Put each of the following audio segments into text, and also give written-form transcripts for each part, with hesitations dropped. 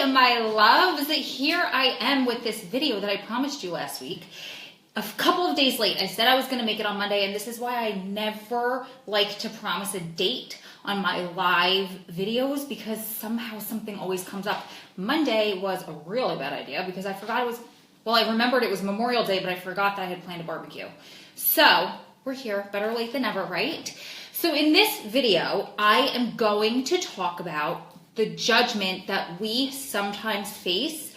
my loves. Here I am with this video that I promised you last week. A couple of days late. I said I was going to make it on Monday, and this is why I never like to promise a date on my live videos, because somehow something always comes up. Monday was a really bad idea because I forgot it was, well, I remembered it was Memorial Day, but I forgot that I had planned a barbecue. So we're here, better late than never, right? So in this video, I am going to talk about the judgment that we sometimes face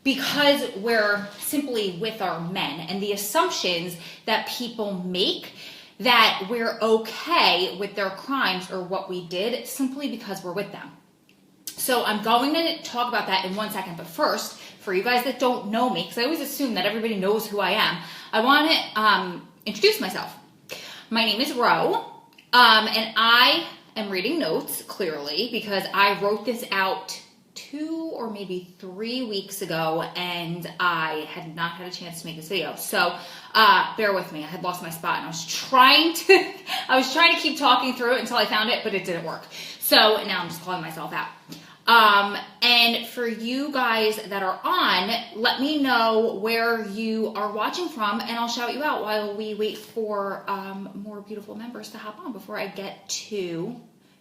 because we're simply with our men, and the assumptions that people make that we're okay with their crimes or what we did simply because we're with them. So I'm going to talk about that in 1 second, but first, for you guys that don't know me, because I always assume that everybody knows who I am, I want to introduce myself. My name is Ro, and I am reading notes, clearly, because I wrote this out 2 or maybe 3 weeks ago, and I had not had a chance to make this video. So bear with me. I had lost my spot, and I was trying to keep talking through it until I found it, but it didn't work. So now I'm just calling myself out. And for you guys that are on, let me know where you are watching from, and I'll shout you out while we wait for more beautiful members to hop on before I get to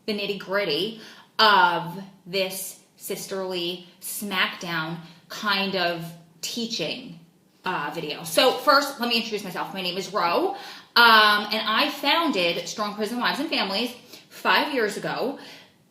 the nitty-gritty of this sisterly smackdown kind of teaching video. So first, let me introduce myself. My name is Ro, and I founded Strong Prison Wives and Families 5 years ago.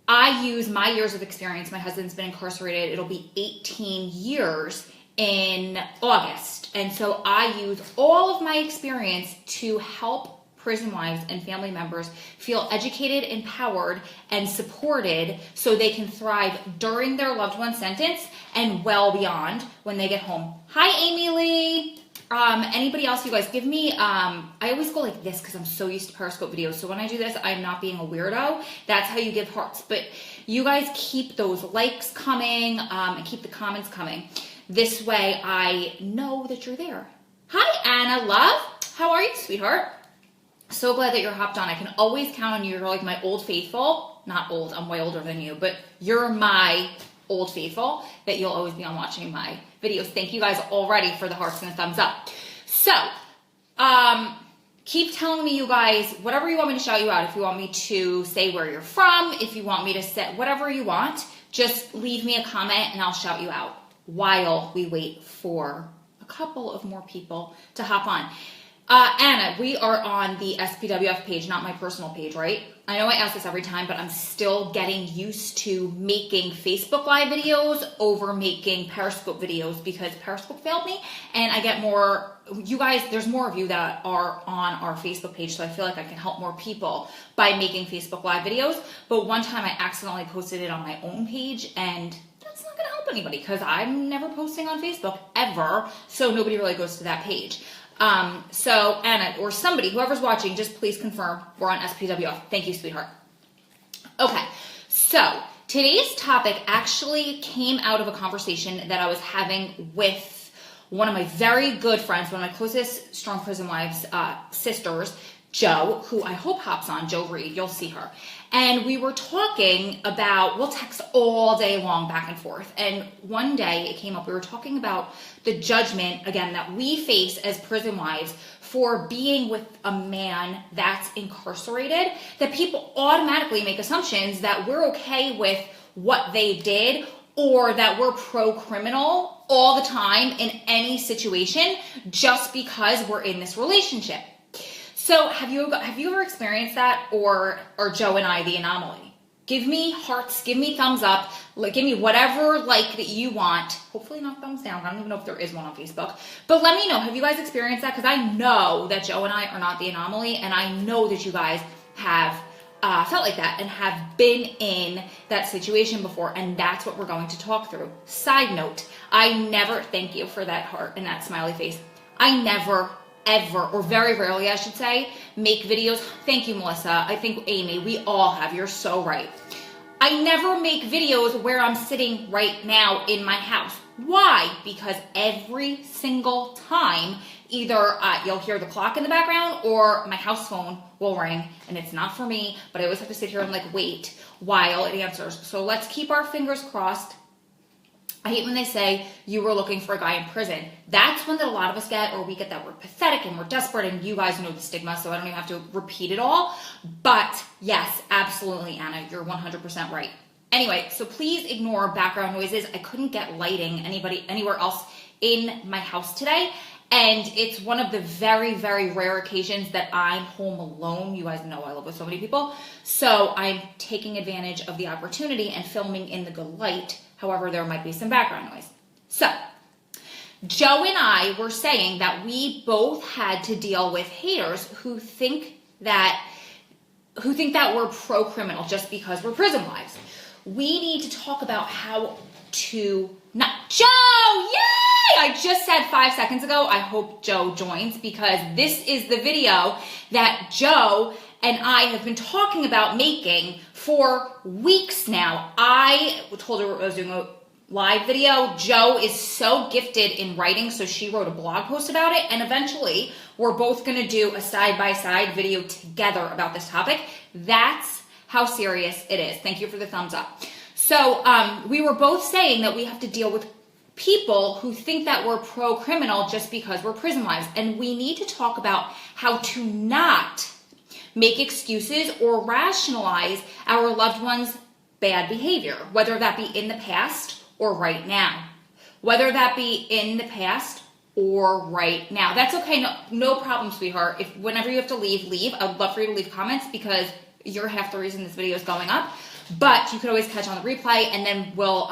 I use my years of experience. My husband's been incarcerated. It'll be 18 years in August. And so I use all of my experience to help prison wives and family members feel educated, empowered, and supported so they can thrive during their loved one's sentence and well beyond when they get home. Hi, Amy Lee. Anybody else, you guys, give me, I always go like this because I'm so used to Periscope videos. So when I do this, I'm not being a weirdo. That's how you give hearts. But you guys keep those likes coming and keep the comments coming. This way I know that you're there. Hi, Anna Love. How are you, sweetheart? So glad that you're hopped on. I can always count on you. You're like my old faithful. Not old, I'm way older than you, but you're my old faithful that you'll always be on watching my videos. Thank you guys already for the hearts and the thumbs up. So, keep telling me, you guys, whatever you want me to shout you out. If you want me to say where you're from, if you want me to set whatever you want, just leave me a comment and I'll shout you out while we wait for a couple of more people to hop on. Anna, we are on the SPWF page, not my personal page, right? I know I ask this every time, but I'm still getting used to making Facebook Live videos over making Periscope videos because Periscope failed me, and I get more, you guys, there's more of you that are on our Facebook page, so I feel like I can help more people by making Facebook Live videos. But one time I accidentally posted it on my own page, and that's not going to help anybody because I'm never posting on Facebook ever, so nobody really goes to that page. So Anna or somebody, whoever's watching, just please confirm we're on SPWF. Thank you, sweetheart. Okay, so today's topic actually came out of a conversation that I was having with one of my very good friends, one of my closest Strong Prison Wives sisters, Joe, who I hope hops on, Joe Reed, you'll see her. And we were talking about, we'll text all day long back and forth. And one day it came up, we were talking about the judgment, again, that we face as prison wives for being with a man that's incarcerated, that people automatically make assumptions that we're okay with what they did or that we're pro-criminal all the time in any situation just because we're in this relationship. So have you ever experienced that, or are Joe and I the anomaly? Give me hearts, give me thumbs up, give me whatever like that you want. Hopefully not thumbs down. I don't even know if there is one on Facebook. But let me know, have you guys experienced that? Because I know that Joe and I are not the anomaly, and I know that you guys have felt like that and have been in that situation before, and that's what we're going to talk through. Side note, I never, thank you for that heart and that smiley face. I never ever, or very rarely I should say, make videos. Thank you, Melissa. I think Amy, we all have. You're so right. I never make videos where I'm sitting right now in my house. Why? Because every single time, either you'll hear the clock in the background or my house phone will ring, and it's not for me, but I always have to sit here and like wait while it answers. So let's keep our fingers crossed I hate when they say you were looking for a guy in prison. That's one that a lot of us get, or we get that we're pathetic and we're desperate, and you guys know the stigma, so I don't even have to repeat it all. But yes, absolutely, Anna, you're 100% right. Anyway, so please ignore background noises. I couldn't get lighting anywhere else in my house today. And it's one of the very, very rare occasions that I'm home alone. You guys know I live with so many people. So I'm taking advantage of the opportunity and filming in the good light. However, there might be some background noise. So Joe and I were saying that we both had to deal with haters who think that we're pro-criminal just because we're prison wives. We need to talk about how to not Joe, yay! I just said 5 seconds ago, I hope Joe joins, because this is the video that Joe and I have been talking about making for weeks now. I told her I was doing a live video. Joe is so gifted in writing, so she wrote a blog post about it, and eventually we're both going to do a side-by-side video together about this topic. That's how serious it is. Thank you for the thumbs up. So we were both saying that we have to deal with people who think that we're pro-criminal just because we're prison wives, and we need to talk about how to not make excuses or rationalize our loved ones' bad behavior, whether that be in the past or right now. Whether that be in the past or right now. That's okay. No problem, sweetheart. If whenever you have to leave. I would love for you to leave comments, because you're half the reason this video is going up. But you could always catch on the replay, and then we'll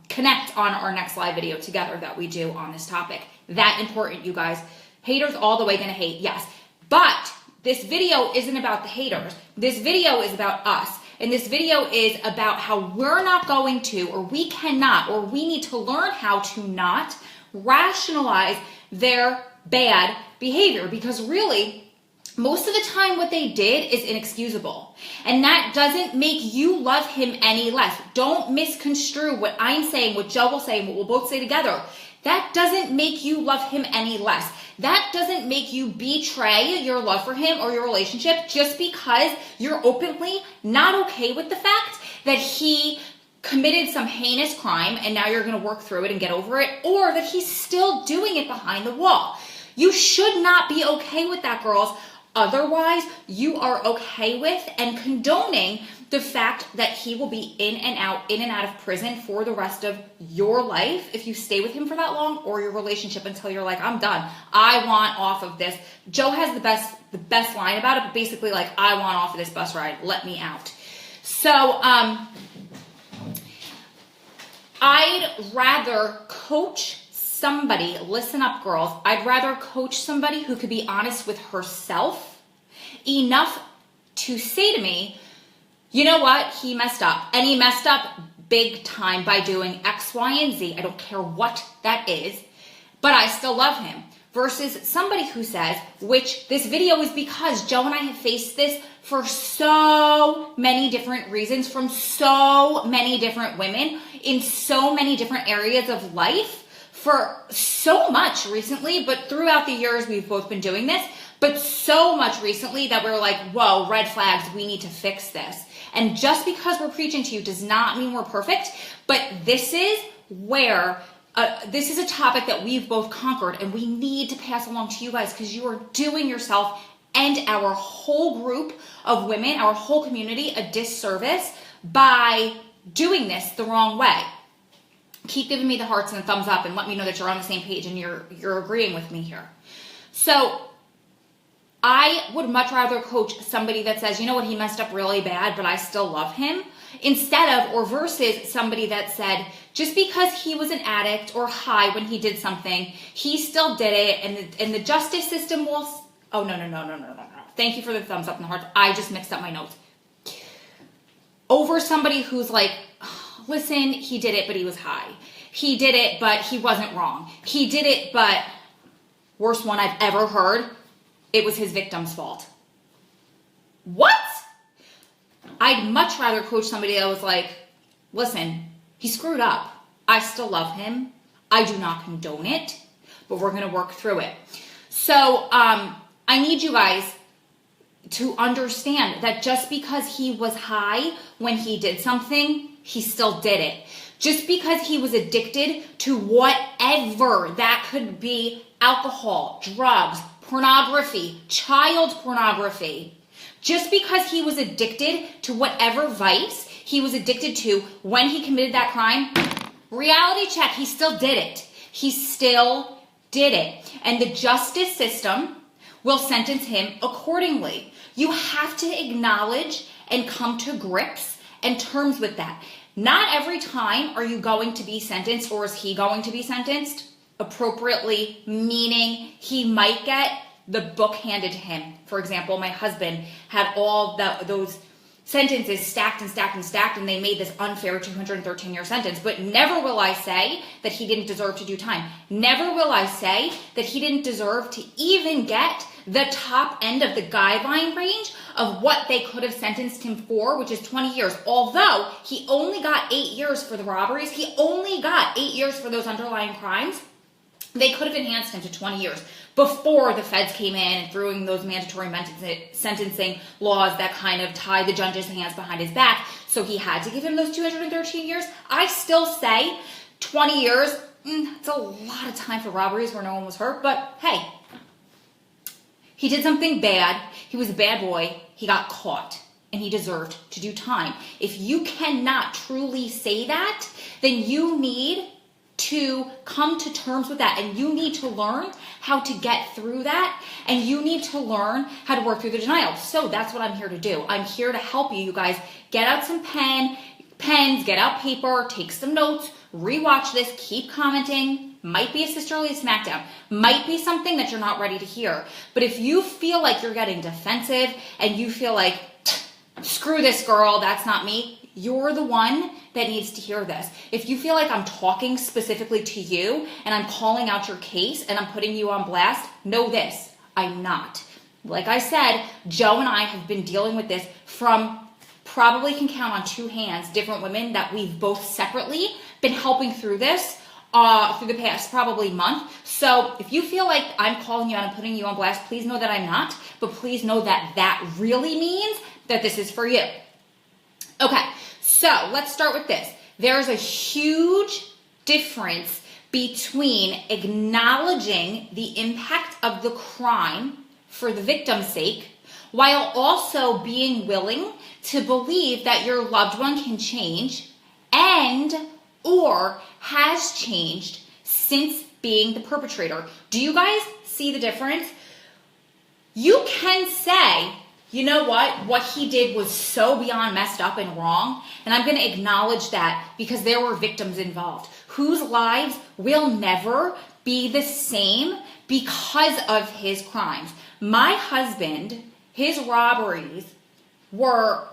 connect on our next live video together that we do on this topic. That important, you guys. Haters all the way gonna hate, yes. But this video isn't about the haters. This video is about us. And this video is about how we're not going to, or we cannot, or we need to learn how to not rationalize their bad behavior. Because really, most of the time what they did is inexcusable. And that doesn't make you love him any less. Don't misconstrue what I'm saying, what Joe will say, and what we'll both say together. That doesn't make you love him any less. That doesn't make you betray your love for him or your relationship just because you're openly not okay with the fact that he committed some heinous crime and now you're going to work through it and get over it, or that he's still doing it behind the wall. You should not be okay with that, girls. Otherwise, you are okay with and condoning the fact that he will be in and out of prison for the rest of your life if you stay with him for that long, or your relationship, until you're like, I'm done. I want off of this. Joe has the best line about it, but basically like, I want off of this bus ride. Let me out. So, I'd rather coach somebody, listen up, girls, I'd rather coach somebody who could be honest with herself enough to say to me, you know what, he messed up. And he messed up big time by doing X, Y, and Z. I don't care what that is, but I still love him. Versus somebody who says, which this video is because Joe and I have faced this for so many different reasons from so many different women in so many different areas of life for so much recently, but throughout the years we've both been doing this, but so much recently that we're like, whoa, red flags, we need to fix this. And just because we're preaching to you does not mean we're perfect, but this is where, this is a topic that we've both conquered, and we need to pass along to you guys, because you are doing yourself and our whole group of women, our whole community, a disservice by doing this the wrong way. Keep giving me the hearts and the thumbs up and let me know that you're on the same page and you're agreeing with me here. So I would much rather coach somebody that says, you know what, he messed up really bad, but I still love him, instead of, or versus somebody that said, just because he was an addict or high when he did something, he still did it, and the justice system will, oh, no. Thank you for the thumbs up and the hearts. I just mixed up my notes. Over somebody who's like, listen, he did it, but he was high. He did it, but he wasn't wrong. He did it, but worst one I've ever heard, it was his victim's fault. What? I'd much rather coach somebody that was like, listen, he screwed up. I still love him. I do not condone it, but we're going to work through it. So I need you guys to understand that just because he was high when he did something, he still did it. Just because he was addicted to whatever, that could be alcohol, drugs, pornography, child pornography. Just because he was addicted to whatever vice he was addicted to when he committed that crime, reality check, he still did it. He still did it. And the justice system will sentence him accordingly. You have to acknowledge and come to grips and terms with that. Not every time are you going to be sentenced, or is he going to be sentenced appropriately, meaning he might get the book handed to him. For example, my husband had all those sentences stacked and stacked and stacked, and they made this unfair 213-year sentence. But never will I say that he didn't deserve to do time. Never will I say that he didn't deserve to even get the top end of the guideline range of what they could have sentenced him for, which is 20 years. Although he only got 8 years for the robberies, he only got 8 years for those underlying crimes, they could have enhanced him to 20 years before the feds came in and threw in those mandatory sentencing laws that kind of tied the judge's hands behind his back. So he had to give him those 213 years. I still say 20 years, it's a lot of time for robberies where no one was hurt, but hey, he did something bad. He was a bad boy. He got caught, and he deserved to do time. If you cannot truly say that, then you need to come to terms with that, and you need to learn how to get through that, and you need to learn how to work through the denial. So that's what I'm here to do. I'm here to help you. You guys get out some pens, get out paper, take some notes, rewatch this, keep commenting. Might be a sisterly smackdown, might be something that you're not ready to hear. But if you feel like you're getting defensive and you feel like, screw this girl, that's not me, you're the one that needs to hear this. If you feel like I'm talking specifically to you and I'm calling out your case and I'm putting you on blast, know this, I'm not. Like I said, Joe and I have been dealing with this from, probably can count on two hands, different women that we've both separately been helping through this through the past probably month. So if you feel like I'm calling you out and putting you on blast, please know that I'm not, but please know that that really means that this is for you. Okay, so let's start with this. There's a huge difference between acknowledging the impact of the crime for the victim's sake, while also being willing to believe that your loved one can change and or has changed since being the perpetrator. Do you guys see the difference? You can say, you know what he did was so beyond messed up and wrong, and I'm going to acknowledge that because there were victims involved whose lives will never be the same because of his crimes. My husband, his robberies were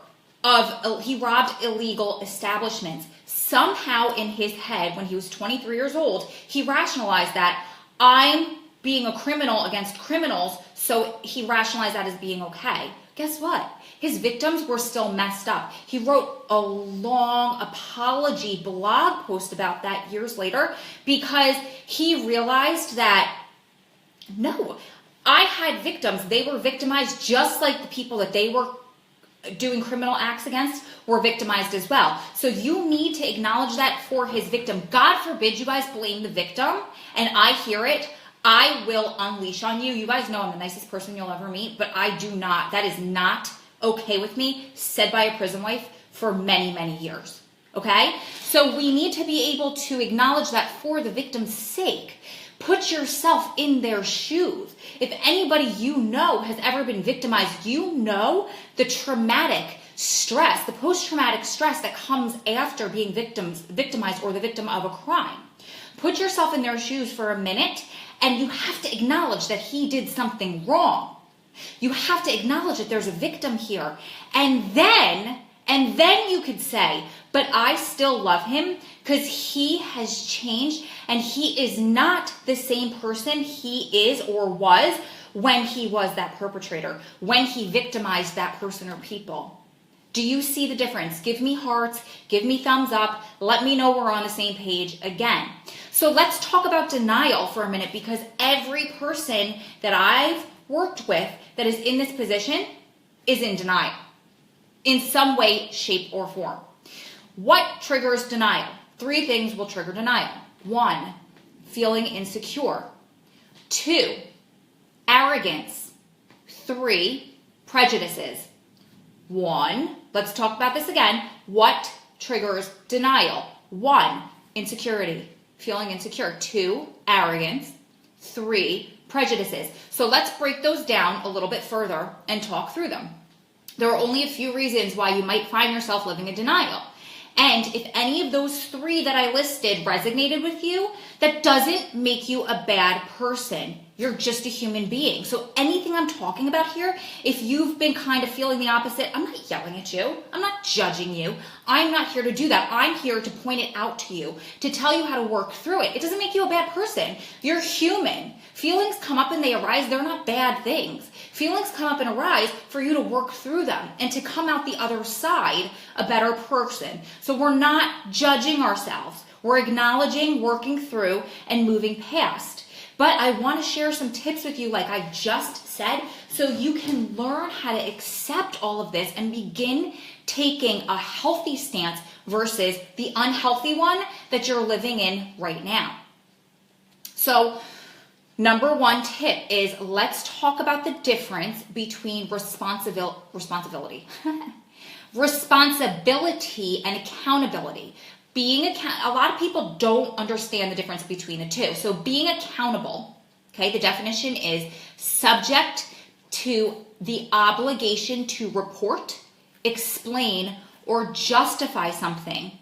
he robbed illegal establishments. Somehow in his head, when he was 23 years old, he rationalized that I'm being a criminal against criminals, so he rationalized that as being okay. Guess what? His victims were still messed up. He wrote a long apology blog post about that years later because he realized that, no, I had victims. They were victimized just like the people that they were doing criminal acts against were victimized as well. So you need to acknowledge that for his victim. God forbid you guys blame the victim, and I hear it. I will unleash on you. You guys know I'm the nicest person you'll ever meet, but I do not. That is not okay with me, said by a prison wife for many, many years. Okay? So we need to be able to acknowledge that for the victim's sake. Put yourself in their shoes. If anybody you know has ever been victimized, you know the traumatic stress, the post-traumatic stress that comes after being victimized or the victim of a crime. Put yourself in their shoes for a minute, and you have to acknowledge that he did something wrong. You have to acknowledge that there's a victim here. And then you could say, but I still love him because he has changed and he is not the same person he is or was when he was that perpetrator, when he victimized that person or people. Do you see the difference? Give me hearts, give me thumbs up, let me know we're on the same page again. So let's talk about denial for a minute, because every person that I've worked with that is in this position is in denial in some way, shape, or form. What triggers denial? 3 things will trigger denial. 1, feeling insecure. 2, arrogance. 3, prejudices. 1, let's talk about this again. What triggers denial? 1, insecurity, feeling insecure. 2, arrogance. 3, prejudices. So let's break those down a little bit further and talk through them. There are only a few reasons why you might find yourself living in denial. And if any of those 3 that I listed resonated with you, that doesn't make you a bad person. You're just a human being. So anything I'm talking about here, if you've been kind of feeling the opposite, I'm not yelling at you. I'm not judging you. I'm not here to do that. I'm here to point it out to you, to tell you how to work through it. It doesn't make you a bad person. You're human. Feelings come up and they arise. They're not bad things. Feelings come up and arise for you to work through them and to come out the other side a better person. So we're not judging ourselves. We're acknowledging, working through, and moving past. But I want to share some tips with you, like I just said, so you can learn how to accept all of this and begin taking a healthy stance versus the unhealthy one that you're living in right now. So, number 1 tip is let's talk about the difference between responsibility and accountability. A lot of people don't understand the difference between the two. So being accountable, okay, the definition is subject to the obligation to report, explain, or justify something.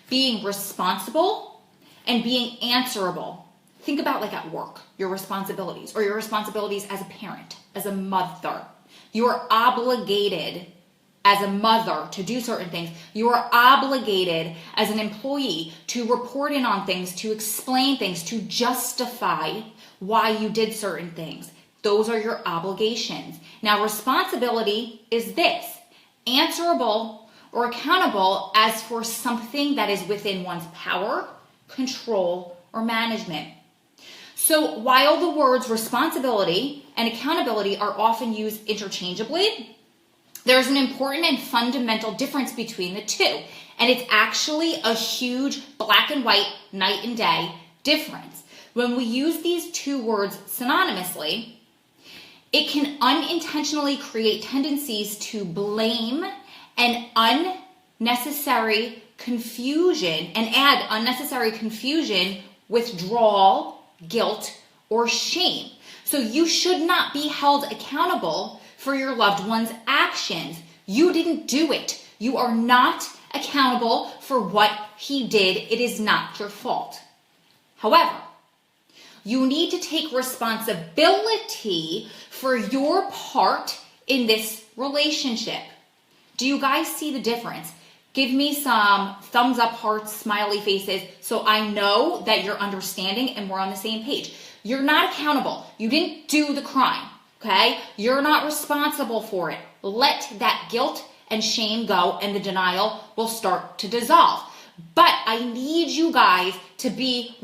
Being responsible and being answerable. Think about like at work, your responsibilities, or your responsibilities as a parent, as a mother. You are obligated as a mother to do certain things. You are obligated as an employee to report in on things, to explain things, to justify why you did certain things. Those are your obligations. Now, responsibility is this: answerable or accountable as for something that is within one's power, control, or management. So while the words responsibility and accountability are often used interchangeably, there's an important and fundamental difference between the two. And it's actually a huge black and white, night and day difference. When we use these 2 words synonymously, it can unintentionally create tendencies to blame and unnecessary confusion and add unnecessary confusion, withdrawal, guilt, or shame. So you should not be held accountable for your loved one's actions. You didn't do it. You are not accountable for what he did. It is not your fault. However, you need to take responsibility for your part in this relationship. Do you guys see the difference? Give me some thumbs up, hearts, smiley faces, so I know that you're understanding and we're on the same page. You're not accountable. You didn't do the crime, okay? You're not responsible for it. Let that guilt and shame go, and the denial will start to dissolve. But I need you guys to be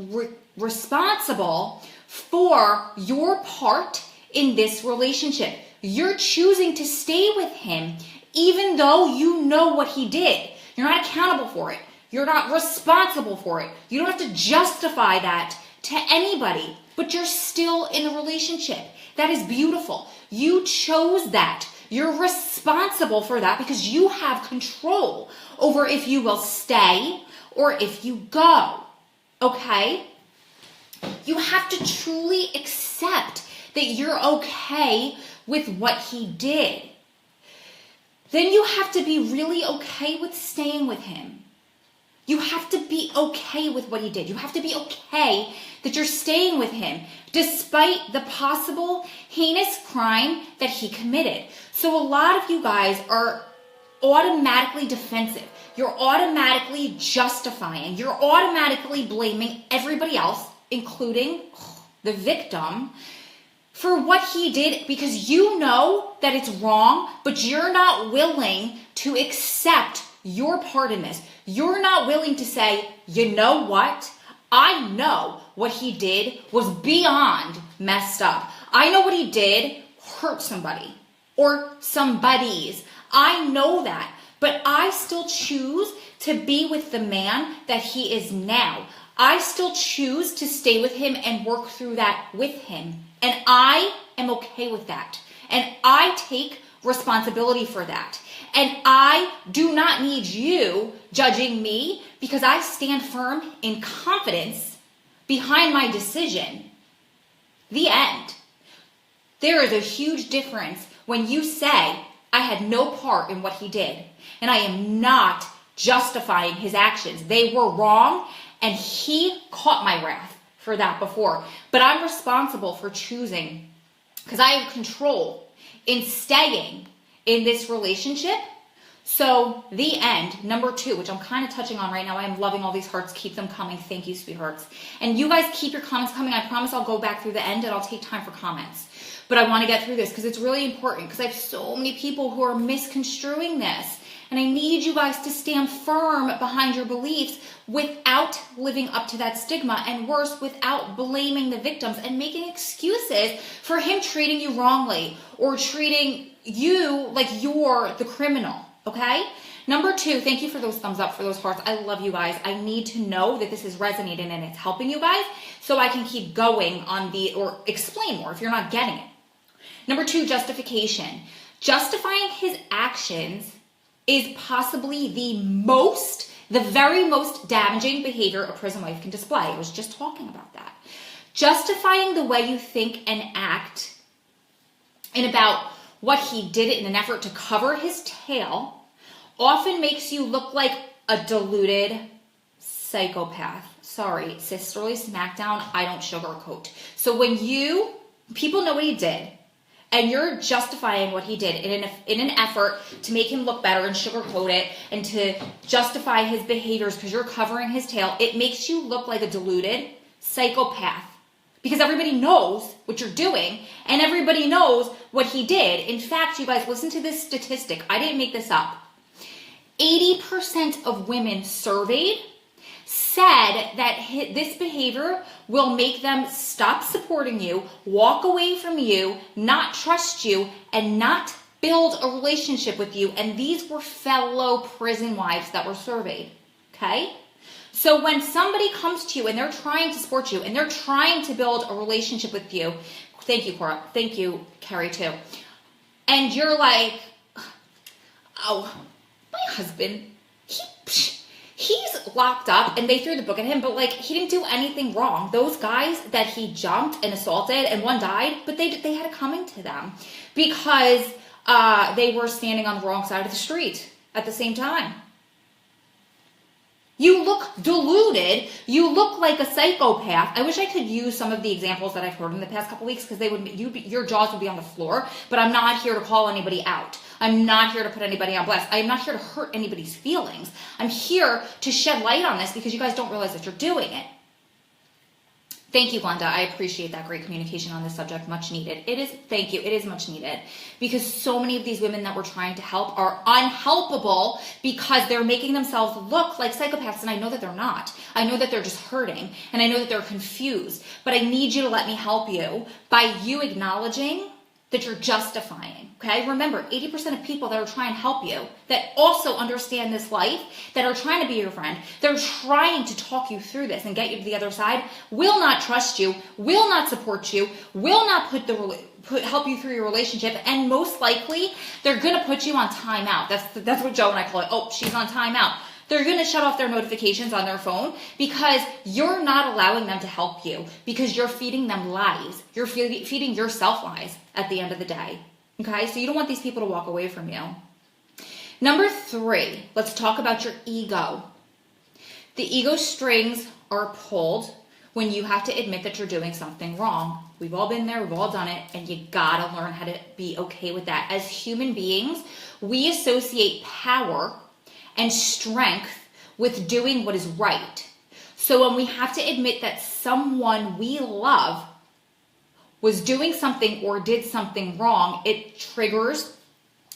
responsible for your part in this relationship. You're choosing to stay with him even though you know what he did. You're not accountable for it. You're not responsible for it. You don't have to justify that to anybody, but you're still in the relationship. That is beautiful. You chose that. You're responsible for that because you have control over if you will stay or if you go. Okay? You have to truly accept that you're okay with what he did. Then you have to be really okay with staying with him. You have to be okay with what he did. You have to be okay that you're staying with him despite the possible heinous crime that he committed. So a lot of you guys are automatically defensive. You're automatically justifying. You're automatically blaming everybody else, including the victim, for what he did because you know that it's wrong, but you're not willing to accept your part in this. You're not willing to say, you know what? I know what he did was beyond messed up. I know what he did hurt somebody or somebodies. I know that, but I still choose to be with the man that he is now. I still choose to stay with him and work through that with him. And I am okay with that. And I take responsibility for that. And I do not need you judging me because I stand firm in confidence behind my decision. The end. There is a huge difference when you say, I had no part in what he did, and I am not justifying his actions. They were wrong, and he caught my wrath for that before. But I'm responsible for choosing, because I have control in staying in this relationship. So the end, number 2, which I'm kind of touching on right now. I'm loving all these hearts. Keep them coming. Thank you, sweethearts. And you guys keep your comments coming. I promise I'll go back through the end and I'll take time for comments. But I want to get through this because it's really important, because I have so many people who are misconstruing this. And I need you guys to stand firm behind your beliefs without living up to that stigma, and worse, without blaming the victims and making excuses for him treating you wrongly or treating you like you're the criminal, okay? Number 2, thank you for those thumbs up, for those hearts. I love you guys. I need to know that this is resonating and it's helping you guys so I can keep going on or explain more if you're not getting it. Number 2, justification. Justifying his actions is possibly the very most damaging behavior a prison wife can display. I was just talking about that. Justifying the way you think and act and about what he did in an effort to cover his tail often makes you look like a deluded psychopath. Sorry, sisterly smackdown, I don't sugarcoat. So when people know what he did, and you're justifying what he did in an effort to make him look better and sugarcoat it and to justify his behaviors because you're covering his tail, it makes you look like a deluded psychopath. Because everybody knows what you're doing and everybody knows what he did. In fact, you guys, listen to this statistic. I didn't make this up. 80% of women surveyed said that this behavior will make them stop supporting you, walk away from you, not trust you, and not build a relationship with you. And these were fellow prison wives that were surveyed, okay? So when somebody comes to you and they're trying to support you and they're trying to build a relationship with you, thank you, Cora, thank you, Carrie, too, and you're like, oh, my husband, he's locked up, and they threw the book at him, but like, he didn't do anything wrong. Those guys that he jumped and assaulted, and one died, but they had it coming to them because they were standing on the wrong side of the street at the same time. You look deluded. You look like a psychopath. I wish I could use some of the examples that I've heard in the past couple weeks, because your jaws would be on the floor, but I'm not here to call anybody out. I'm not here to put anybody on blast. I am not here to hurt anybody's feelings. I'm here to shed light on this because you guys don't realize that you're doing it. Thank you, Glenda. I appreciate that great communication on this subject. Much needed. Thank you. It is much needed, because so many of these women that we're trying to help are unhelpable because they're making themselves look like psychopaths. And I know that they're not. I know that they're just hurting, and I know that they're confused, but I need you to let me help you by you acknowledging that you're justifying, okay? Remember, 80% of people that are trying to help you, that also understand this life, that are trying to be your friend, they're trying to talk you through this and get you to the other side, will not trust you, will not support you, will not help you through your relationship, and most likely, they're gonna put you on timeout. That's what Joe and I call it. Oh, she's on timeout. They're going to shut off their notifications on their phone because you're not allowing them to help you, because you're feeding them lies. You're feeding yourself lies at the end of the day. Okay? So you don't want these people to walk away from you. Number 3, let's talk about your ego. The ego strings are pulled when you have to admit that you're doing something wrong. We've all been there, we've all done it, and you gotta learn how to be okay with that. As human beings, we associate power and strength with doing what is right. So when we have to admit that someone we love was doing something or did something wrong, it triggers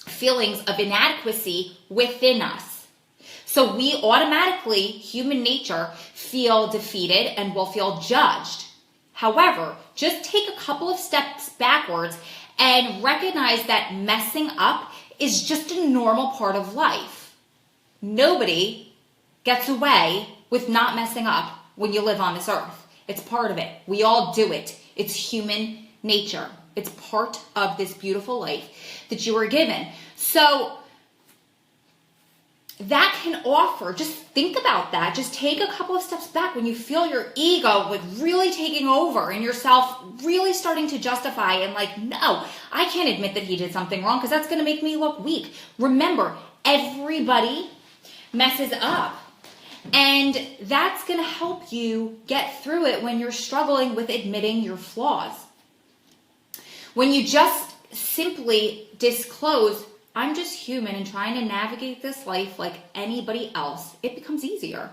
feelings of inadequacy within us. So we automatically, human nature, feel defeated and will feel judged. However, just take a couple of steps backwards and recognize that messing up is just a normal part of life. Nobody gets away with not messing up when you live on this earth. It's part of it. We all do it. It's human nature. It's part of this beautiful life that you were given. So that can offer, just think about that. Just take a couple of steps back when you feel your ego like really taking over and yourself really starting to justify and like, no, I can't admit that he did something wrong because that's going to make me look weak. Remember, everybody messes up. And that's going to help you get through it when you're struggling with admitting your flaws. When you just simply disclose, I'm just human and trying to navigate this life like anybody else, it becomes easier.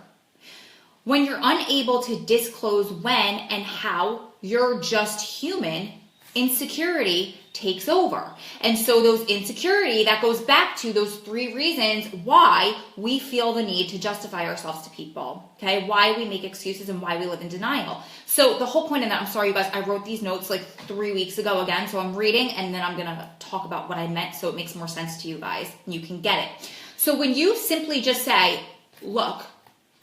When you're unable to disclose when and how you're just human, insecurity takes over. And so those insecurity, that goes back to those 3 reasons why we feel the need to justify ourselves to people, okay? Why we make excuses and why we live in denial. So the whole point of that, I'm sorry you guys, I wrote these notes like 3 weeks ago again, so I'm reading and then I'm gonna talk about what I meant so it makes more sense to you guys and you can get it. So when you simply just say, look,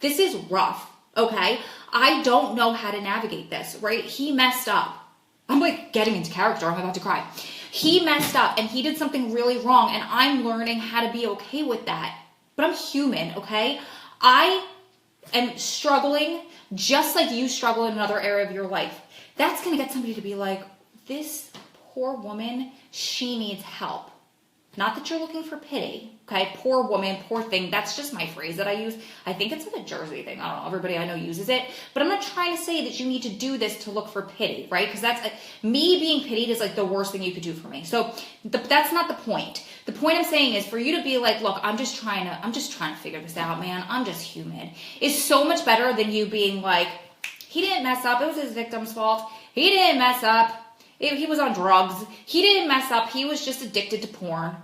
this is rough, okay? I don't know how to navigate this, right? He messed up. I'm like getting into character. I'm about to cry. He messed up and he did something really wrong and I'm learning how to be okay with that. But I'm human, okay? I am struggling just like you struggle in another area of your life. That's going to get somebody to be like, this poor woman, she needs help. Not that you're looking for pity, okay? Poor woman, poor thing. That's just my phrase that I use. I think it's like a Jersey thing. I don't know. Everybody I know uses it. But I'm not trying to say that you need to do this to look for pity, right? Because that's me being pitied is like the worst thing you could do for me. So that's not the point. The point I'm saying is for you to be like, look, I'm just trying to figure this out, man. I'm just human. Is so much better than you being like, he didn't mess up. It was his victim's fault. He didn't mess up. He was on drugs. He didn't mess up. He was just addicted to porn.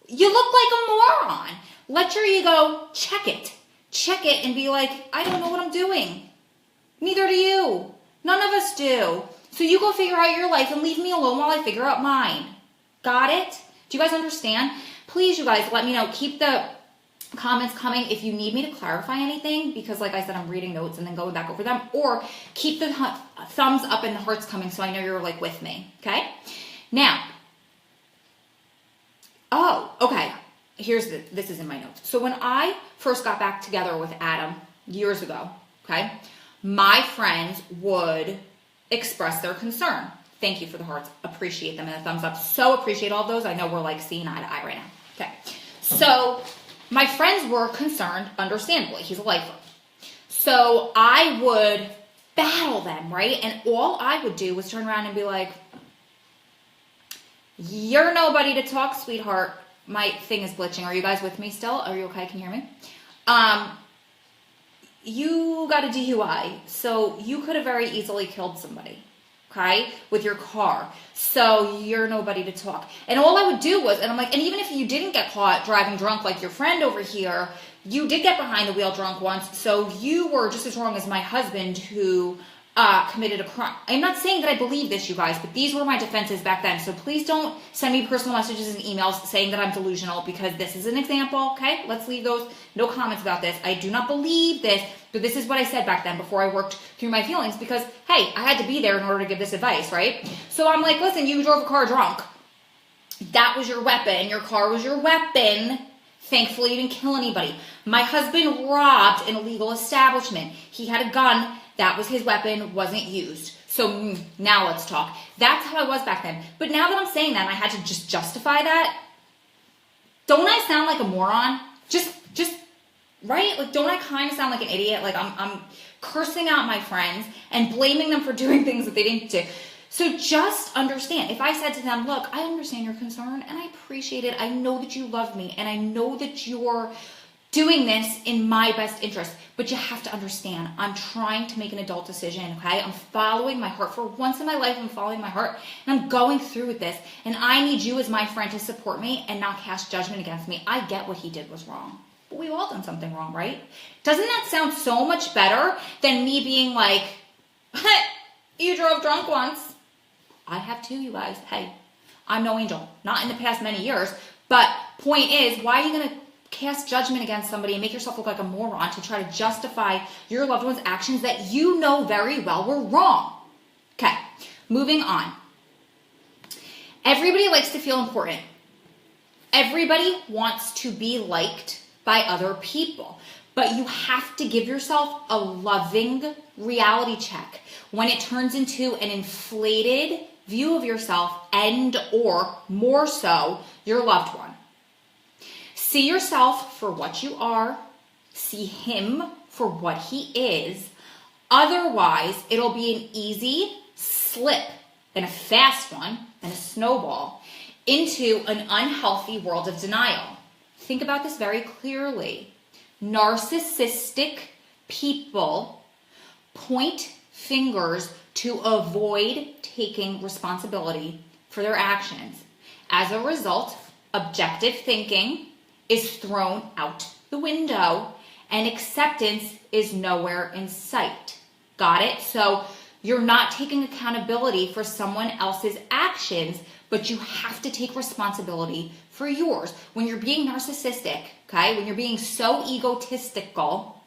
You look like a moron. Let your ego check it. Check it and be like, I don't know what I'm doing. Neither do you. None of us do. So you go figure out your life and leave me alone while I figure out mine. Got it? Do you guys understand? Please, you guys, let me know. Keep the comments coming if you need me to clarify anything, because like I said, I'm reading notes and then going back over them, or keep the thumbs up and the hearts coming so I know you're like with me, okay? Now, okay, this is in my notes. So when I first got back together with Adam years ago, okay, my friends would express their concern. Thank you for the hearts. Appreciate them and the thumbs up. So appreciate all of those. I know we're like seeing eye to eye right now. Okay, so my friends were concerned, understandably. He's a lifer. So I would battle them, right? And all I would do was turn around and be like, you're nobody to talk, sweetheart. My thing is glitching. Are you guys with me still? Are you okay? Can you hear me? You got a DUI, so you could have very easily killed somebody, okay, with your car. So you're nobody to talk. And all I would do was, and I'm like, and even if you didn't get caught driving drunk like your friend over here, you did get behind the wheel drunk once, so you were just as wrong as my husband who committed a crime. I'm not saying that I believe this, you guys, but these were my defenses back then. So please don't send me personal messages and emails saying that I'm delusional, because this is an example, okay? Let's leave those, no comments about this. I do not believe this, but this is what I said back then before I worked through my feelings, because, hey, I had to be there in order to give this advice, right? So I'm like, listen, you drove a car drunk. That was your weapon. Your car was your weapon. Thankfully, you didn't kill anybody. My husband robbed an illegal establishment. He had a gun. That was his weapon, wasn't used. So now let's talk. That's how I was back then. But now that I'm saying that, and I had to just justify that, don't I sound like a moron? Just right? Like, don't I kind of sound like an idiot? Like I'm cursing out my friends and blaming them for doing things that they didn't do. So just understand, if I said to them, look, I understand your concern and I appreciate it. I know that you love me and I know that you're doing this in my best interest, but you have to understand, I'm trying to make an adult decision, okay? I'm following my heart. For once in my life, I'm following my heart, and I'm going through with this, and I need you as my friend to support me and not cast judgment against me. I get what he did was wrong, but we've all done something wrong, right? Doesn't that sound so much better than me being like, you drove drunk once? I have too, you guys. Hey, I'm no angel. Not in the past many years, but point is, why are you going to cast judgment against somebody and make yourself look like a moron to try to justify your loved one's actions that you know very well were wrong. Okay, moving on. Everybody likes to feel important. Everybody wants to be liked by other people, but you have to give yourself a loving reality check when it turns into an inflated view of yourself and or more so your loved one. See yourself for what you are. See him for what he is. Otherwise, it'll be an easy slip and a fast one and a snowball into an unhealthy world of denial. Think about this very clearly. Narcissistic people point fingers to avoid taking responsibility for their actions. As a result, objective thinking is thrown out the window and acceptance is nowhere in sight. Got it? So you're not taking accountability for someone else's actions, but you have to take responsibility for yours. When you're being narcissistic, okay, when you're being so egotistical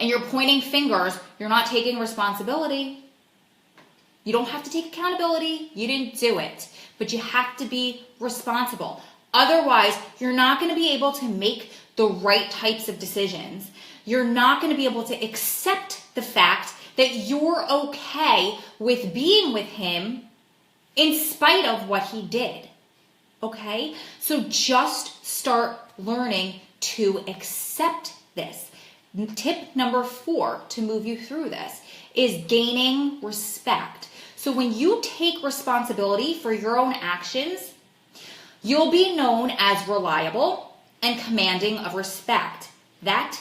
and you're pointing fingers, you're not taking responsibility. You don't have to take accountability. You didn't do it, but you have to be responsible. Otherwise, you're not going to be able to make the right types of decisions. You're not going to be able to accept the fact that you're okay with being with him in spite of what he did. Okay? So just start learning to accept this. Tip number 4 to move you through this is gaining respect. So when you take responsibility for your own actions, you'll be known as reliable and commanding of respect. That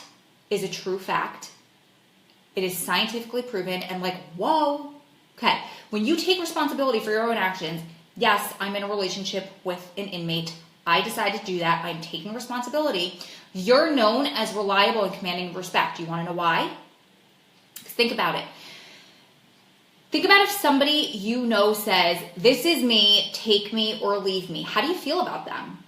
is a true fact. It is scientifically proven and like, whoa. Okay, when you take responsibility for your own actions, yes, I'm in a relationship with an inmate. I decided to do that. I'm taking responsibility. You're known as reliable and commanding of respect. You want to know why? Think about it. Think about if somebody you know says, this is me, take me or leave me. How do you feel about them?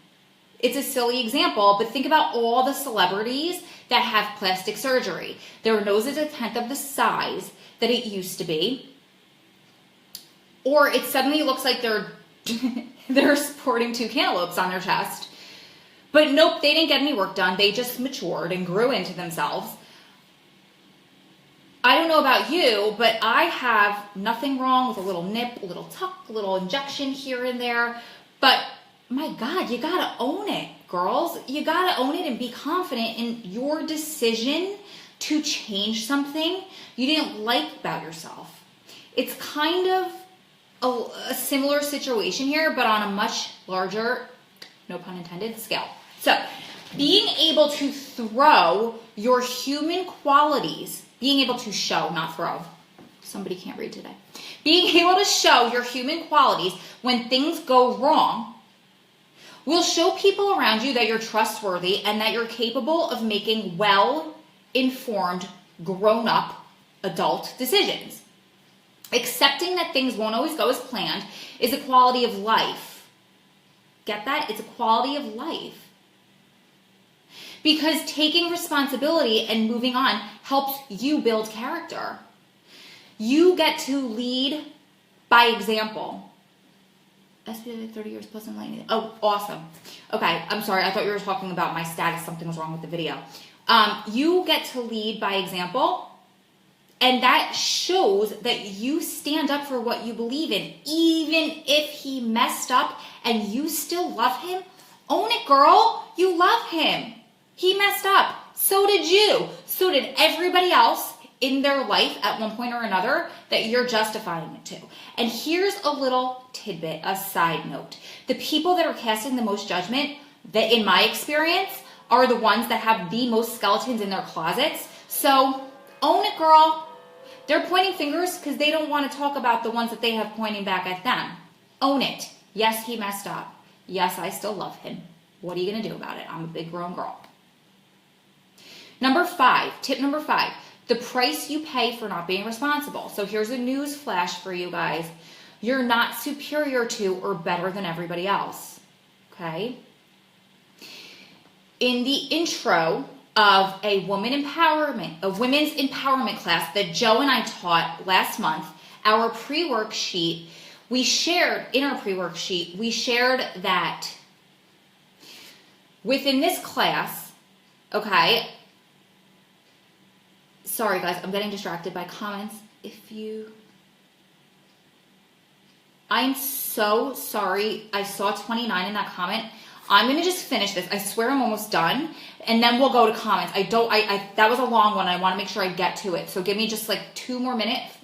It's a silly example, but think about all the celebrities that have plastic surgery. Their nose is a tenth of the size that it used to be. Or it suddenly looks like they're sporting 2 cantaloupes on their chest. But nope, they didn't get any work done. They just matured and grew into themselves. I don't know about you, but I have nothing wrong with a little nip, a little tuck, a little injection here and there. But my God, you gotta own it, girls. You gotta own it and be confident in your decision to change something you didn't like about yourself. It's kind of a similar situation here, but on a much larger, no pun intended, scale. So being able to throw your human qualities, being able to show, not throw. Somebody can't read today. Being able to show your human qualities when things go wrong will show people around you that you're trustworthy and that you're capable of making well-informed, grown-up adult decisions. Accepting that things won't always go as planned is a quality of life. Get that? It's a quality of life. Because taking responsibility and moving on helps you build character. You get to lead by example. SPA 30 years plus enlightening. Oh, awesome. Okay, I'm sorry. I thought you were talking about my status. Something was wrong with the video. You get to lead by example. And that shows that you stand up for what you believe in. Even if he messed up and you still love him, own it, girl. You love him. He messed up. So did you. So did everybody else in their life at one point or another that you're justifying it to. And here's a little tidbit, a side note. The people that are casting the most judgment, that in my experience, are the ones that have the most skeletons in their closets. So own it, girl. They're pointing fingers because they don't want to talk about the ones that they have pointing back at them. Own it. Yes, he messed up. Yes, I still love him. What are you going to do about it? I'm a big grown girl. Tip number 5, the price you pay for not being responsible. So here's a news flash for you guys. You're not superior to or better than everybody else. Okay? in the intro of a women's empowerment class that Joe and I taught last month, our pre-worksheet, we shared that within this class, okay, sorry guys, I'm getting distracted by comments. I'm so sorry. I saw 29 in that comment. I'm going to just finish this. I swear I'm almost done. And then we'll go to comments. That was a long one. I want to make sure I get to it. So give me just like 2 more minutes.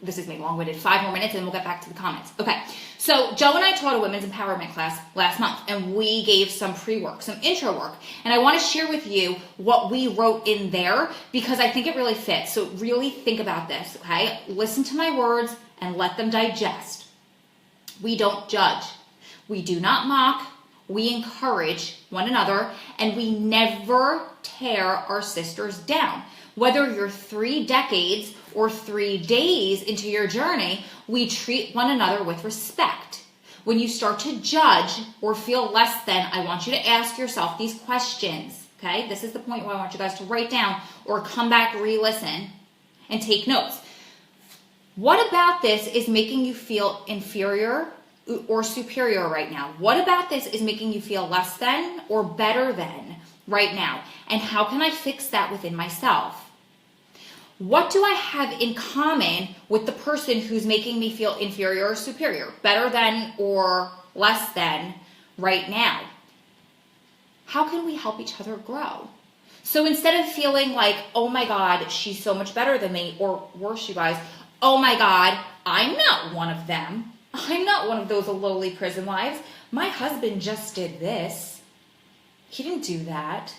This is maybe long-winded. 5 more minutes and we'll get back to the comments. Okay. So Joe and I taught a women's empowerment class last month and we gave some pre-work, some intro work. And I want to share with you what we wrote in there because I think it really fits. So really think about this. Okay. Listen to my words and let them digest. We don't judge. We do not mock. We encourage one another, and we never tear our sisters down. Whether you're 3 decades or 3 days into your journey, we treat one another with respect. When you start to judge or feel less than, I want you to ask yourself these questions. Okay? This is the point where I want you guys to write down or come back, re-listen, and take notes. What about this is making you feel inferior or superior right now? What about this is making you feel less than or better than right now? And how can I fix that within myself? What do I have in common with the person who's making me feel inferior or superior, better than or less than right now? How can we help each other grow? So instead of feeling like, oh my God, she's so much better than me, or worse, you guys, oh my God, I'm not one of them. I'm not one of those lowly prison wives. My husband just did this. He didn't do that.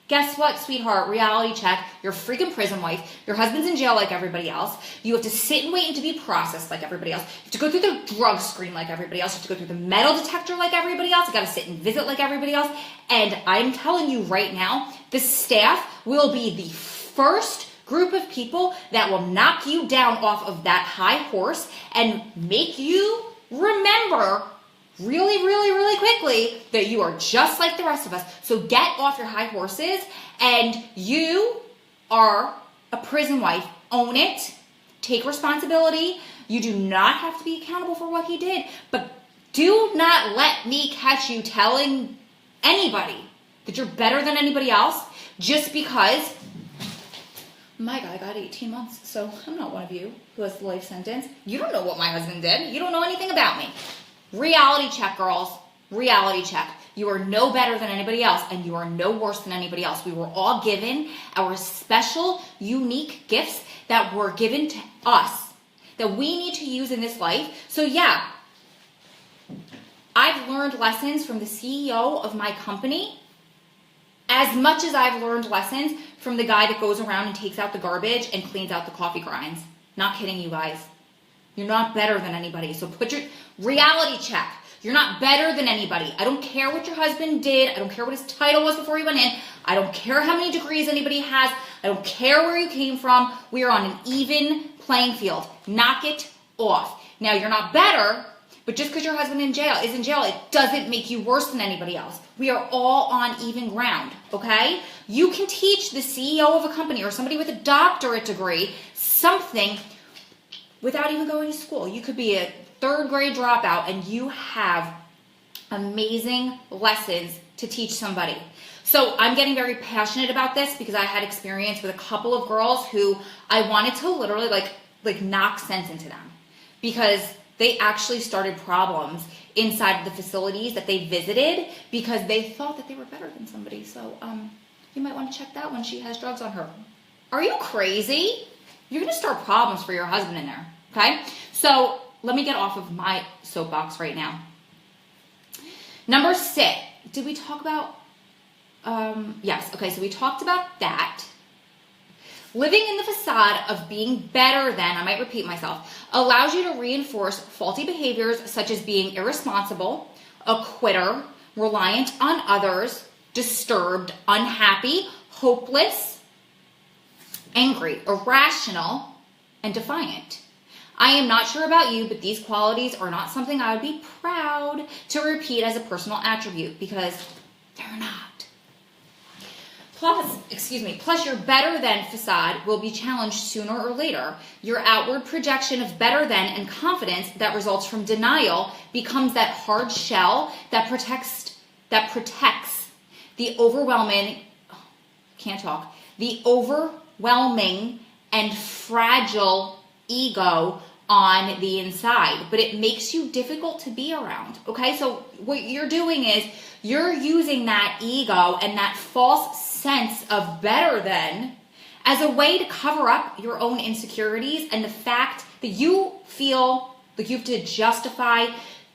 Guess what, sweetheart? Reality check. You're a freaking prison wife. Your husband's in jail like everybody else. You have to sit and wait and to be processed like everybody else. You have to go through the drug screen like everybody else. You have to go through the metal detector like everybody else. You got to sit and visit like everybody else. And I'm telling you right now, the staff will be the first group of people that will knock you down off of that high horse and make you remember really, really, really quickly that you are just like the rest of us. So get off your high horses, and you are a prison wife. Own it. Take responsibility. You do not have to be accountable for what he did, but do not let me catch you telling anybody that you're better than anybody else just because my guy got 18 months, so I'm not one of you who has the life sentence. You don't know what my husband did. You don't know anything about me. Reality check, girls. Reality check. You are no better than anybody else, and you are no worse than anybody else. We were all given our special, unique gifts that were given to us that we need to use in this life. So yeah, I've learned lessons from the CEO of my company as much as I've learned lessons from the guy that goes around and takes out the garbage and cleans out the coffee grinds. Not kidding you guys. You're not better than anybody. So put your reality check. You're not better than anybody. I don't care what your husband did. I don't care what his title was before he went in. I don't care how many degrees anybody has. I don't care where you came from. We are on an even playing field. Knock it off. Now, you're not better, but just because your husband is in jail, it doesn't make you worse than anybody else. We are all on even ground, okay? You can teach the CEO of a company or somebody with a doctorate degree something without even going to school. You could be a 3rd grade dropout and you have amazing lessons to teach somebody. So I'm getting very passionate about this because I had experience with a couple of girls who I wanted to literally like knock sense into them because they actually started problems inside of the facilities that they visited because they thought that they were better than somebody. So you might want to check that when she has drugs on her. Are you crazy? You're going to start problems for your husband in there, okay? So let me get off of my soapbox right now. Number 6. Did we talk about... yes, okay, so we talked about that. Living in the facade of being better than, I might repeat myself, allows you to reinforce faulty behaviors such as being irresponsible, a quitter, reliant on others, disturbed, unhappy, hopeless, angry, irrational, and defiant. I am not sure about you, but these qualities are not something I would be proud to repeat as a personal attribute because they're not. Plus your better than facade will be challenged sooner or later. Your outward projection of better than and confidence that results from denial becomes that hard shell that protects the overwhelming and fragile ego on the inside, but it makes you difficult to be around. Okay, so what you're doing is you're using that ego and that false sense of better than as a way to cover up your own insecurities and the fact that you feel like you have to justify,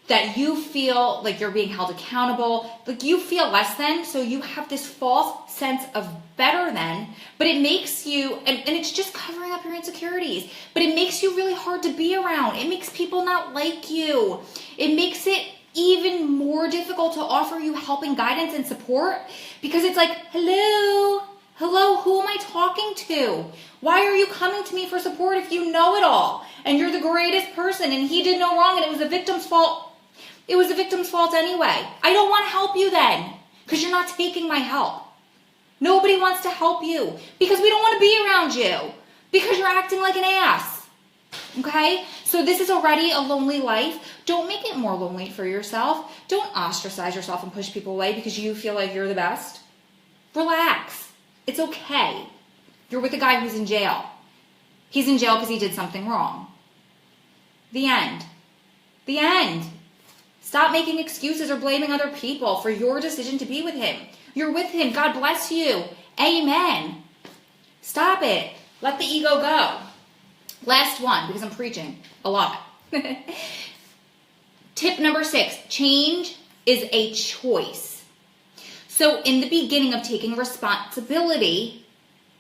that you feel like you're being held accountable, like you feel less than, so you have this false sense of better than, but it makes you, and it's just covering up your insecurities, but it makes you really hard to be around. It makes people not like you. It makes it even more difficult to offer you help and guidance and support, because it's like, hello, who am I talking to? Why are you coming to me for support if you know it all and you're the greatest person and he did no wrong and it was the victim's fault? It was the victim's fault anyway. I don't want to help you then because you're not taking my help. Nobody wants to help you because we don't want to be around you because you're acting like an ass. Okay? So this is already a lonely life. Don't make it more lonely for yourself. Don't ostracize yourself and push people away because you feel like you're the best. Relax. It's okay. You're with a guy who's in jail. He's in jail because he did something wrong. The end. The end. Stop making excuses or blaming other people for your decision to be with him. You're with him. God bless you. Amen. Stop it. Let the ego go. Last one, because I'm preaching a lot. Tip number 6, change is a choice. So in the beginning of taking responsibility,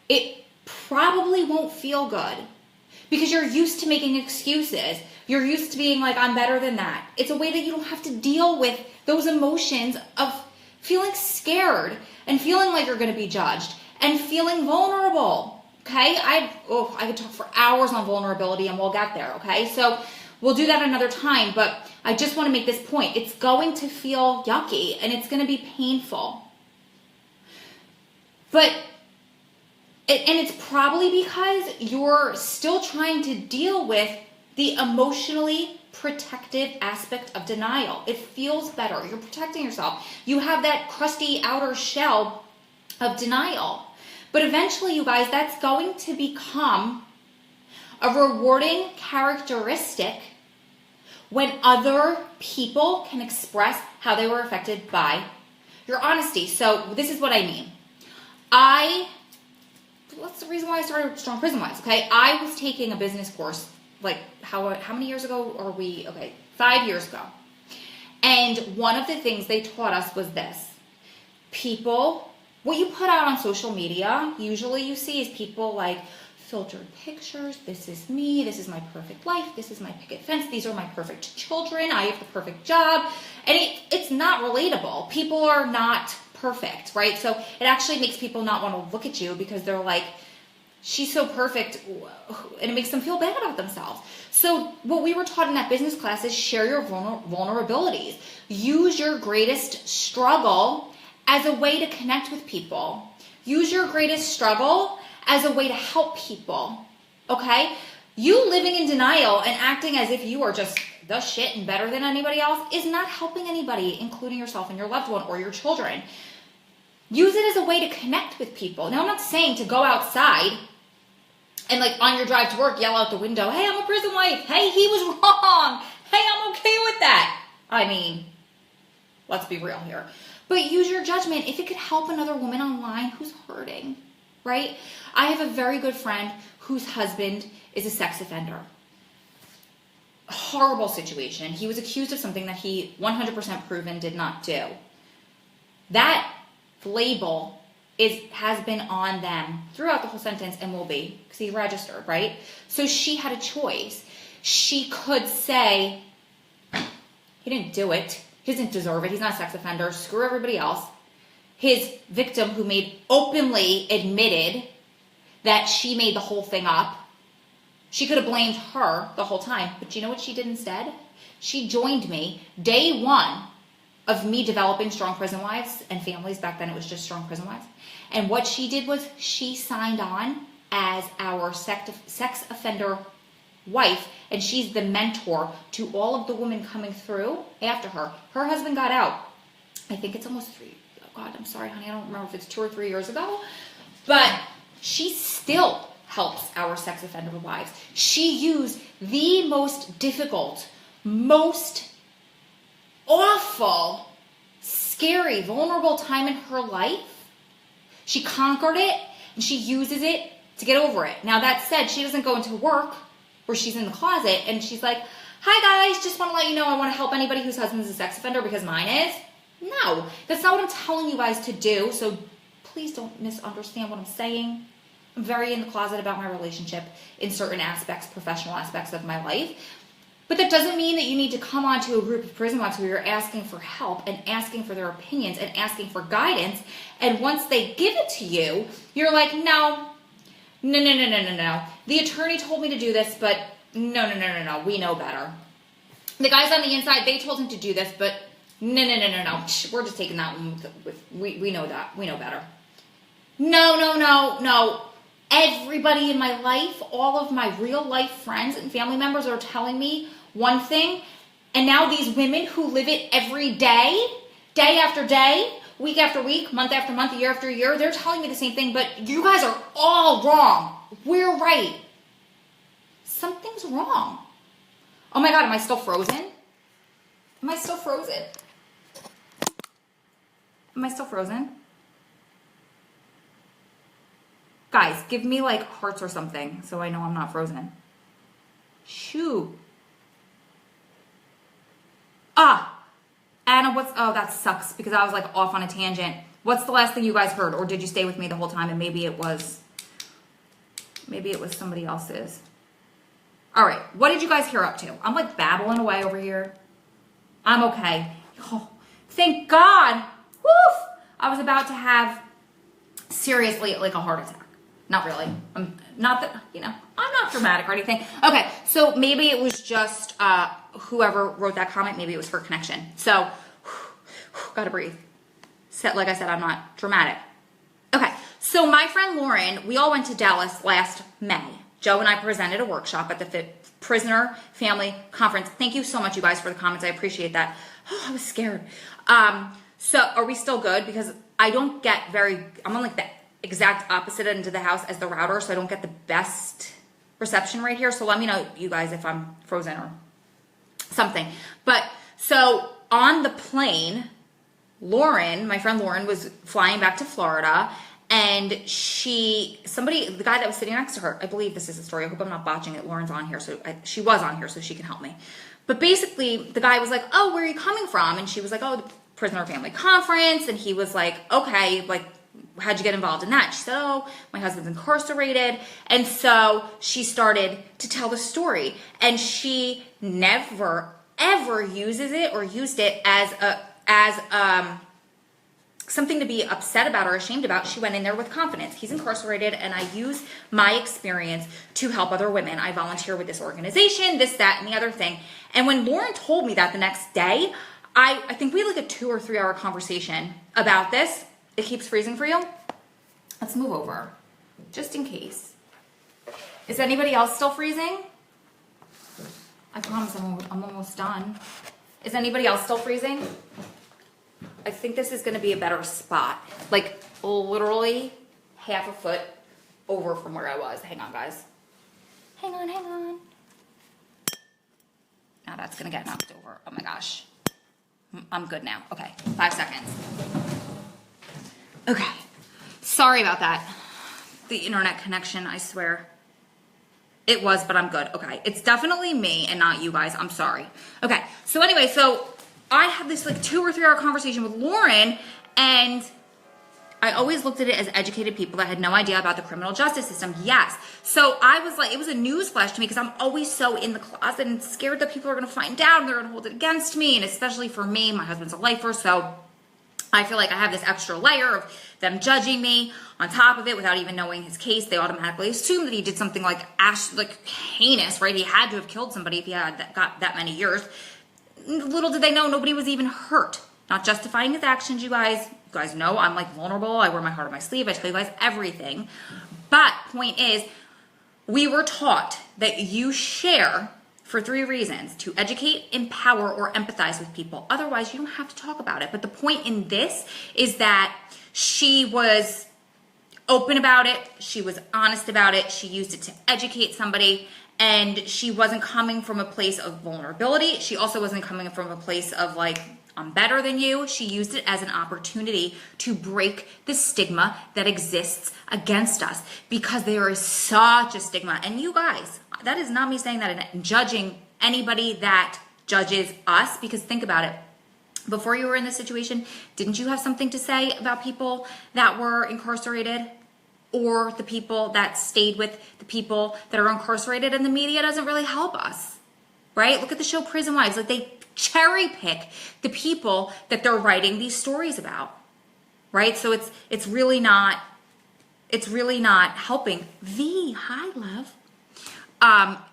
it probably won't feel good because you're used to making excuses. You're used to being like, I'm better than that. It's a way that you don't have to deal with those emotions of feeling scared and feeling like you're going to be judged and feeling vulnerable. Okay, I could talk for hours on vulnerability and we'll get there, okay? So we'll do that another time, but I just want to make this point. It's going to feel yucky and it's going to be painful. And it's probably because you're still trying to deal with the emotionally protective aspect of denial. It feels better. You're protecting yourself. You have that crusty outer shell of denial. But eventually, you guys, that's going to become a rewarding characteristic when other people can express how they were affected by your honesty. So this is what I mean. That's the reason why I started Strong Prison Wives, okay? I was taking a business course, like, how many years ago are we? Okay, 5 years ago. And one of the things they taught us was this. What you put out on social media, usually you see is people like filtered pictures. This is me. This is my perfect life. This is my picket fence. These are my perfect children. I have the perfect job. And it's not relatable. People are not perfect, right? So it actually makes people not want to look at you because they're like, she's so perfect, and it makes them feel bad about themselves. So what we were taught in that business class is share your vulnerabilities. Use your greatest struggle as a way to connect with people. Use your greatest struggle as a way to help people, okay? You living in denial and acting as if you are just the shit and better than anybody else is not helping anybody, including yourself and your loved one or your children. Use it as a way to connect with people. Now, I'm not saying to go outside and like on your drive to work, yell out the window, hey, I'm a prison wife. Hey, he was wrong. Hey, I'm okay with that. I mean, let's be real here. But use your judgment if it could help another woman online who's hurting, right? I have a very good friend whose husband is a sex offender. Horrible situation. He was accused of something that he 100% proven did not do. That label has been on them throughout the whole sentence and will be because he registered, right? So she had a choice. She could say, he didn't do it. He doesn't deserve it. He's not a sex offender. Screw everybody else. His victim, who openly admitted that she made the whole thing up, she could have blamed her the whole time. But you know what she did instead? She joined me day one of me developing Strong Prison Wives and Families. Back then it was just Strong Prison Wives. And what she did was she signed on as our sex offender wife, and she's the mentor to all of the women coming through after her. Her husband got out. I think it's almost 3. Oh God, I'm sorry, honey. I don't remember if it's 2 or 3 years ago. But she still helps our sex offender wives. She used the most difficult, most awful, scary, vulnerable time in her life. She conquered it, and she uses it to get over it. Now, that said, she doesn't go into work where she's in the closet and she's like, hi guys, just want to let you know I want to help anybody whose husband's a sex offender because mine is. No, that's not what I'm telling you guys to do. So please don't misunderstand what I'm saying. I'm very in the closet about my relationship in certain aspects, professional aspects of my life. But that doesn't mean that you need to come onto a group of prison wives where you're asking for help and asking for their opinions and asking for guidance. And once they give it to you, you're like, no. The attorney told me to do this, but no. We know better. The guys on the inside, they told him to do this, but no. We're just taking that one we know that. We know better. No. Everybody in my life, all of my real life friends and family members are telling me one thing, and now these women who live it every day, day after day, week after week, month after month, year after year, they're telling me the same thing, but you guys are all wrong. We're right. Something's wrong. Oh my God, am I still frozen? Am I still frozen? Guys, give me like hearts or something so I know I'm not frozen. Shoot. Anna, that sucks because I was like off on a tangent. What's the last thing you guys heard? Or did you stay with me the whole time and maybe it was somebody else's? All right, what did you guys hear up to? I'm like babbling away over here. I'm okay. Oh, thank God. Woof. I was about to have seriously like a heart attack. Not really. I'm not dramatic or anything. Okay, so maybe it was just whoever wrote that comment, maybe it was for connection. So, gotta breathe. Like I said, I'm not dramatic. Okay, so my friend Lauren, we all went to Dallas last May. Joe and I presented a workshop at the Prisoner Family Conference. Thank you so much, you guys, for the comments. I appreciate that. Oh, I was scared. So are we still good? Because I'm on like the exact opposite end of the house as the router, so I don't get the best reception right here. So let me know, you guys, if I'm frozen or something. But so on the plane, my friend Lauren was flying back to Florida, and the guy that was sitting next to her, I believe this is the story. I hope I'm not botching it. Lauren's on here, she was on here, so she can help me. But basically, the guy was like, oh, where are you coming from? And she was like, oh, the Prisoner Family Conference. And he was like, okay, like, how'd you get involved in that? She said, oh, my husband's incarcerated. And so she started to tell the story. And she never, ever uses it or used it as something to be upset about or ashamed about. She went in there with confidence. He's incarcerated, and I use my experience to help other women. I volunteer with this organization, this, that, and the other thing. And when Lauren told me that the next day, I think we had like a 2 or 3 hour conversation about this. It keeps freezing for you? Let's move over, just in case. Is anybody else still freezing? I promise I'm almost done. Is anybody else still freezing? I think this is gonna be a better spot. Like literally half a foot over from where I was. Hang on, guys. Hang on. Now that's gonna get knocked over. Oh my gosh. I'm good now. Okay, 5 seconds. Okay, sorry about that. The internet connection, I swear. It was, but I'm good. Okay, it's definitely me and not you guys. I'm sorry. Okay, so anyway, so I had this like 2 or 3 hour conversation with Lauren, and I always looked at it as educated people that had no idea about the criminal justice system. Yes. So I was like, it was a newsflash to me because I'm always so in the closet and scared that people are going to find out and they're going to hold it against me. And especially for me, my husband's a lifer, so I feel like I have this extra layer of them judging me on top of it without even knowing his case. They automatically assume that he did something like heinous, right? He had to have killed somebody if he had got that many years. Little did they know, nobody was even hurt. Not justifying his actions, you guys. guys know I'm like vulnerable. I wear my heart on my sleeve. I tell you guys everything. But point is, we were taught that you share for 3 reasons: to educate, empower, or empathize with people. Otherwise, you don't have to talk about it. But the point in this is that she was open about it. She was honest about it. She used it to educate somebody. And she wasn't coming from a place of vulnerability. She also wasn't coming from a place of like, I'm better than you. She used it as an opportunity to break the stigma that exists against us, because there is such a stigma. And you guys, that is not me saying that and judging anybody that judges us, because think about it. Before you were in this situation, didn't you have something to say about people that were incarcerated, or the people that stayed with the people that are incarcerated? And the media doesn't really help us, right? Look at the show Prison Wives. Like, they cherry pick the people that they're writing these stories about, right? So it's really not helping. Hi, love.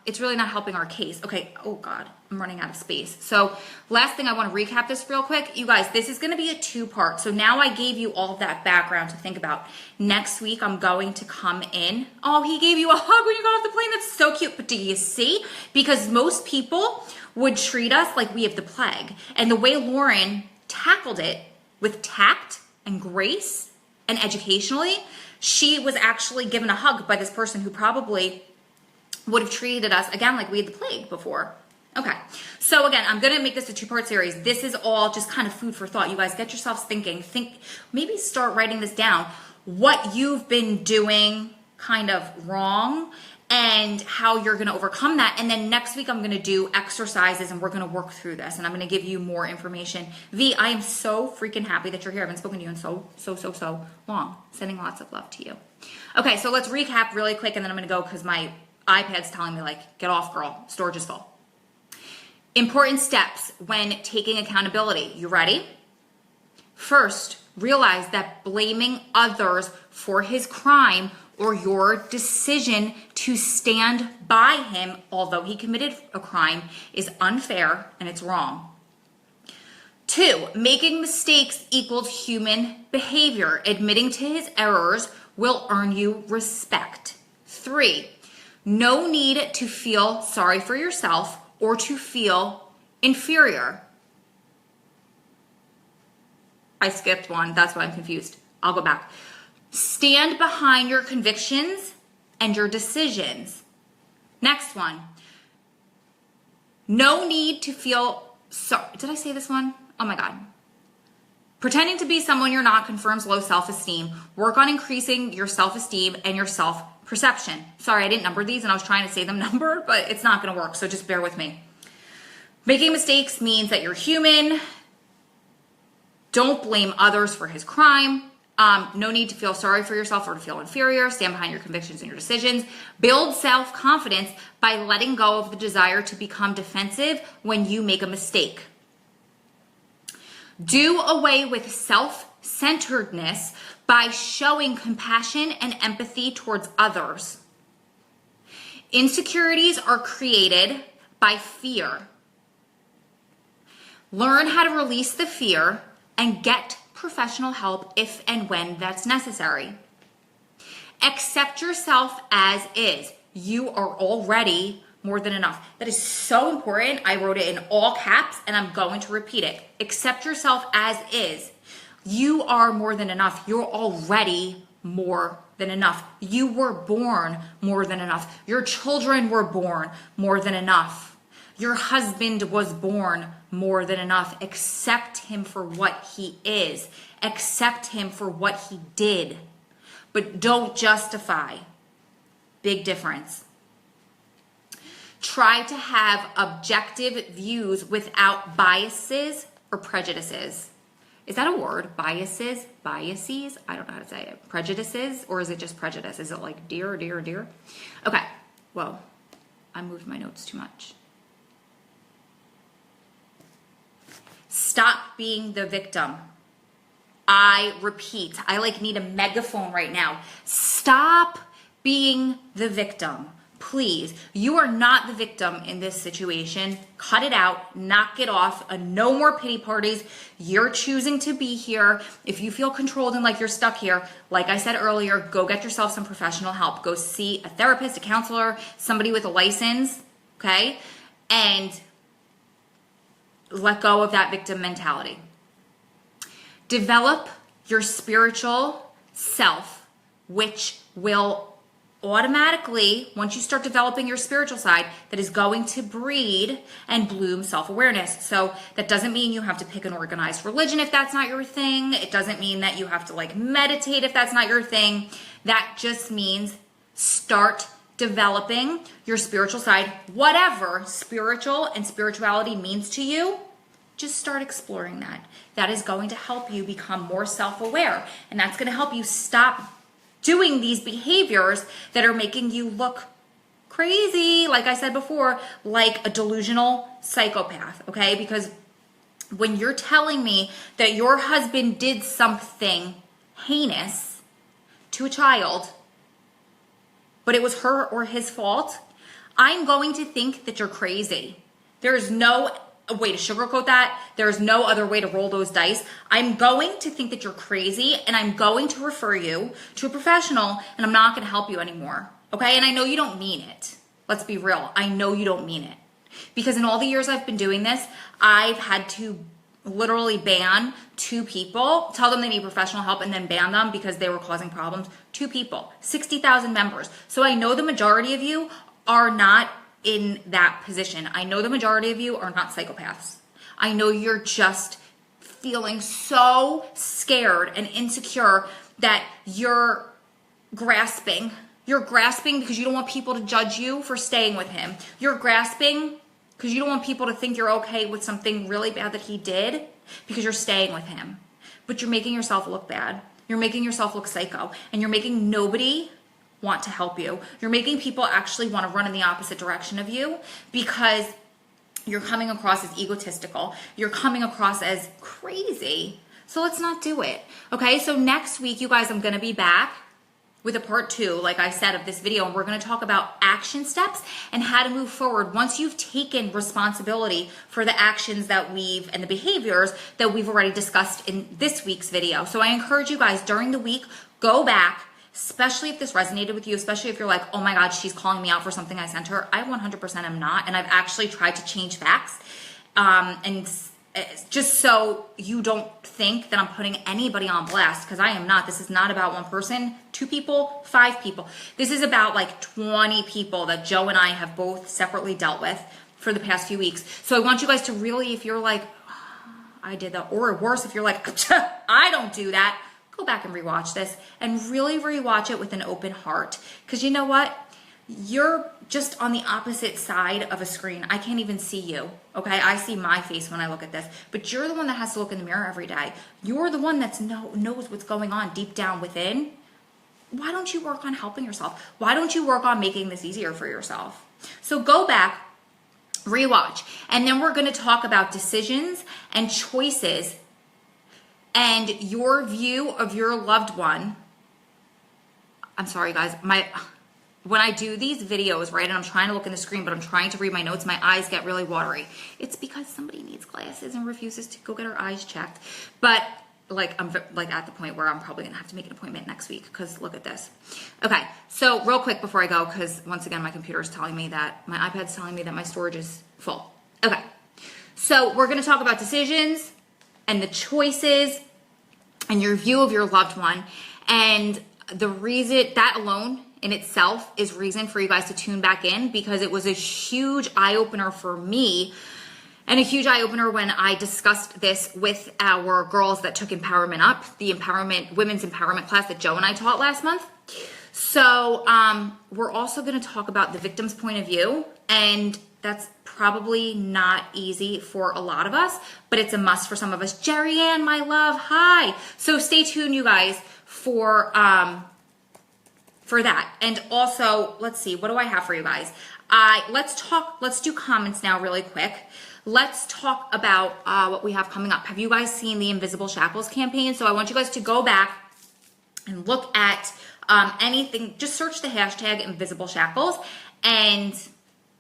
It's really not helping our case. Okay. Oh God, I'm running out of space. So last thing, I want to recap this real quick. You guys, this is going to be a 2-part. So now I gave you all that background to think about. Next week, I'm going to come in. Oh, he gave you a hug when you got off the plane. That's so cute. But do you see? Because most people would treat us like we have the plague. And the way Lauren tackled it with tact and grace and educationally, she was actually given a hug by this person who probably would have treated us again like we had the plague before. Okay, so again, I'm gonna make this a 2-part series. This is all just kind of food for thought. You guys get yourselves thinking. Maybe start writing this down, what you've been doing kind of wrong and how you're gonna overcome that. And then next week, I'm gonna do exercises and we're gonna work through this, and I'm gonna give you more information. V, I am so freaking happy that you're here. I haven't spoken to you in so long. Sending lots of love to you. Okay, so let's recap really quick, and then I'm gonna go because my iPad's telling me like, get off, girl, storage is full. Important steps when taking accountability. You ready? First, realize that blaming others for his crime or your decision to stand by him, although he committed a crime, is unfair and it's wrong. 2, making mistakes equals human behavior. Admitting to his errors will earn you respect. 3, no need to feel sorry for yourself or to feel inferior. I skipped one. That's why I'm confused. I'll go back. Stand behind your convictions and your decisions. Next one. No need to feel sorry. Did I say this one? Oh my God. Pretending to be someone you're not confirms low self-esteem. Work on increasing your self-esteem and your self-perception. Sorry, I didn't number these and I was trying to say them numbered, but it's not going to work, so just bear with me. Making mistakes means that you're human. Don't blame others for his crime. No need to feel sorry for yourself or to feel inferior. Stand behind your convictions and your decisions. Build self-confidence by letting go of the desire to become defensive when you make a mistake. Do away with self-centeredness by showing compassion and empathy towards others. Insecurities are created by fear. Learn how to release the fear and get professional help if and when that's necessary. Accept yourself as is. You are already more than enough. That is so important. I wrote it in all caps and I'm going to repeat it. Accept yourself as is. You are more than enough. You're already more than enough. You were born more than enough. Your children were born more than enough. Your husband was born more than enough. Accept him for what he is. Accept him for what he did. But don't justify. Big difference. Try to have objective views without biases or prejudices. Is that a word? Biases? Biases? I don't know how to say it. Prejudices? Or is it just prejudice? Is it like dear? Okay. Whoa. I moved my notes too much. Stop being the victim. I repeat, I need a megaphone right now. Stop being the victim. Please, you are not the victim in this situation. Cut it out, knock it off, no more pity parties. You're choosing to be here. If you feel controlled and like you're stuck here, like I said earlier, go get yourself some professional help. Go see a therapist, a counselor, somebody with a license, okay? And let go of that victim mentality. Develop your spiritual self, which will automatically, once you start developing your spiritual side, that is going to breed and bloom self-awareness. So that doesn't mean you have to pick an organized religion if that's not your thing. It doesn't mean that you have to like meditate if that's not your thing. That just means start developing your spiritual side. Whatever spiritual and spirituality means to you, just start exploring that. That is going to help you become more self-aware, and that's going to help you stop doing these behaviors that are making you look crazy, like I said before, like a delusional psychopath, okay? Because when you're telling me that your husband did something heinous to a child, but it was her or his fault, I'm going to think that you're crazy. There's no way to sugarcoat that. There's no other way to roll those dice. I'm going to think that you're crazy, and I'm going to refer you to a professional, and I'm not going to help you anymore. Okay? And I know you don't mean it. Let's be real. I know you don't mean it. Because in all the years I've been doing this, I've had to literally ban 2 people, tell them they need professional help, and then ban them because they were causing problems. 2 people, 60,000 members. So I know the majority of you are not in that position. I know the majority of you are not psychopaths. I know you're just feeling so scared and insecure that you're grasping. You're grasping because you don't want people to judge you for staying with him. You're grasping because you don't want people to think you're okay with something really bad that he did because you're staying with him. But you're making yourself look bad. You're making yourself look psycho, and you're making nobody want to help you. You're making people actually want to run in the opposite direction of you because you're coming across as egotistical. You're coming across as crazy. So let's not do it. Okay, so next week, you guys, I'm going to be back with a part 2, like I said, of this video, and we're going to talk about action steps and how to move forward once you've taken responsibility for the actions that and the behaviors that we've already discussed in this week's video. So I encourage you guys during the week, go back, especially if this resonated with you, especially if you're like, oh my God, she's calling me out for something I sent her. I 100% am not. And I've actually tried to change facts. And just so you don't think that I'm putting anybody on blast, because I am not. This is not about one person, 2 people, 5 people. This is about like 20 people that Joe and I have both separately dealt with for the past few weeks. So I want you guys to really, if you're like, oh, I did that, or worse, if you're like, I don't do that, go back and rewatch this and really rewatch it with an open heart. Because you know what? You're just on the opposite side of a screen. I can't even see you, okay? I see my face when I look at this. But you're the one that has to look in the mirror every day. You're the one that knows what's going on deep down within. Why don't you work on helping yourself? Why don't you work on making this easier for yourself? So go back, rewatch, and then we're going to talk about decisions and choices and your view of your loved one. I'm sorry, guys. When I do these videos, right, and I'm trying to look in the screen, but I'm trying to read my notes, my eyes get really watery. It's because somebody needs glasses and refuses to go get her eyes checked. But like, I'm like at the point where I'm probably gonna have to make an appointment next week because look at this. Okay, so real quick before I go, because once again, my computer is telling me that, my iPad's telling me that my storage is full. Okay, so we're gonna talk about decisions and the choices and your view of your loved one. And the reason, that alone in itself is reason for you guys to tune back in, because it was a huge eye-opener for me and a huge eye-opener when I discussed this with our girls that took Empowerment Up, the women's empowerment class that Joe and I taught last month. So we're also going to talk about the victim's point of view, and that's probably not easy for a lot of us, but it's a must for some of us. Jerry Ann, my love, hi. So stay tuned, you guys, for that. And also, let's see, what do I have for you guys? Let's do comments now really quick. Let's talk about what we have coming up. Have you guys seen the Invisible Shackles campaign? So I want you guys to go back and look at anything. Just search the hashtag Invisible Shackles and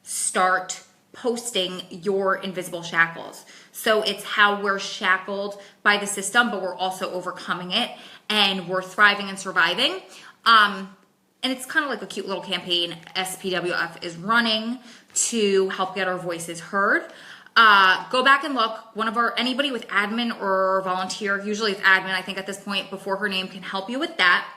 start posting your invisible shackles. So it's how we're shackled by the system, but we're also overcoming it and we're thriving and surviving. And it's kind of like a cute little campaign SPWF is running to help get our voices heard. Go back and look. Anybody with admin or volunteer, usually it's admin, I think at this point, before her name, can help you with that.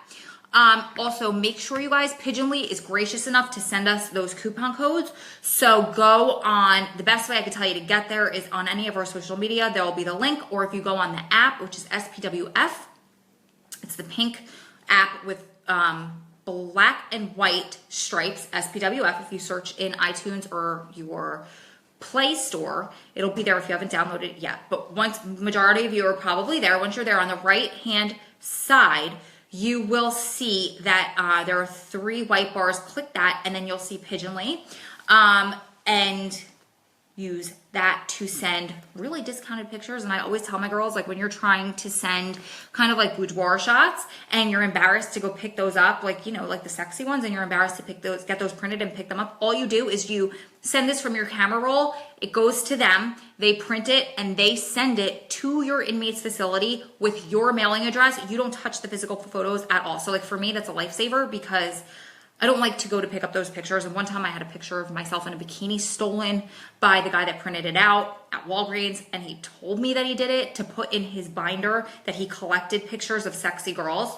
Also, make sure you guys, Pigeonly is gracious enough to send us those coupon codes. So go on, the best way I could tell you to get there is on any of our social media. There will be the link, or if you go on the app, which is SPWF, it's the pink app with black and white stripes, SPWF. If you search in iTunes or your Play Store, it'll be there if you haven't downloaded it yet. But majority of you are probably there. Once you're there, on the right hand side, you will see that there are 3 white bars. Click that, and then you'll see Pigeonly, and use that to send really discounted pictures. And I always tell my girls, like, when you're trying to send kind of like boudoir shots and you're embarrassed to go pick those up, like, you know, like the sexy ones, and you're embarrassed to get those printed and pick them up, all you do is you send this from your camera roll. It goes to them, they print it, and they send it to your inmate's facility with your mailing address. You don't touch the physical photos at all. So like for me, that's a lifesaver, because I don't like to go to pick up those pictures. And one time I had a picture of myself in a bikini stolen by the guy that printed it out at Walgreens, and he told me that he did it to put in his binder that he collected pictures of sexy girls.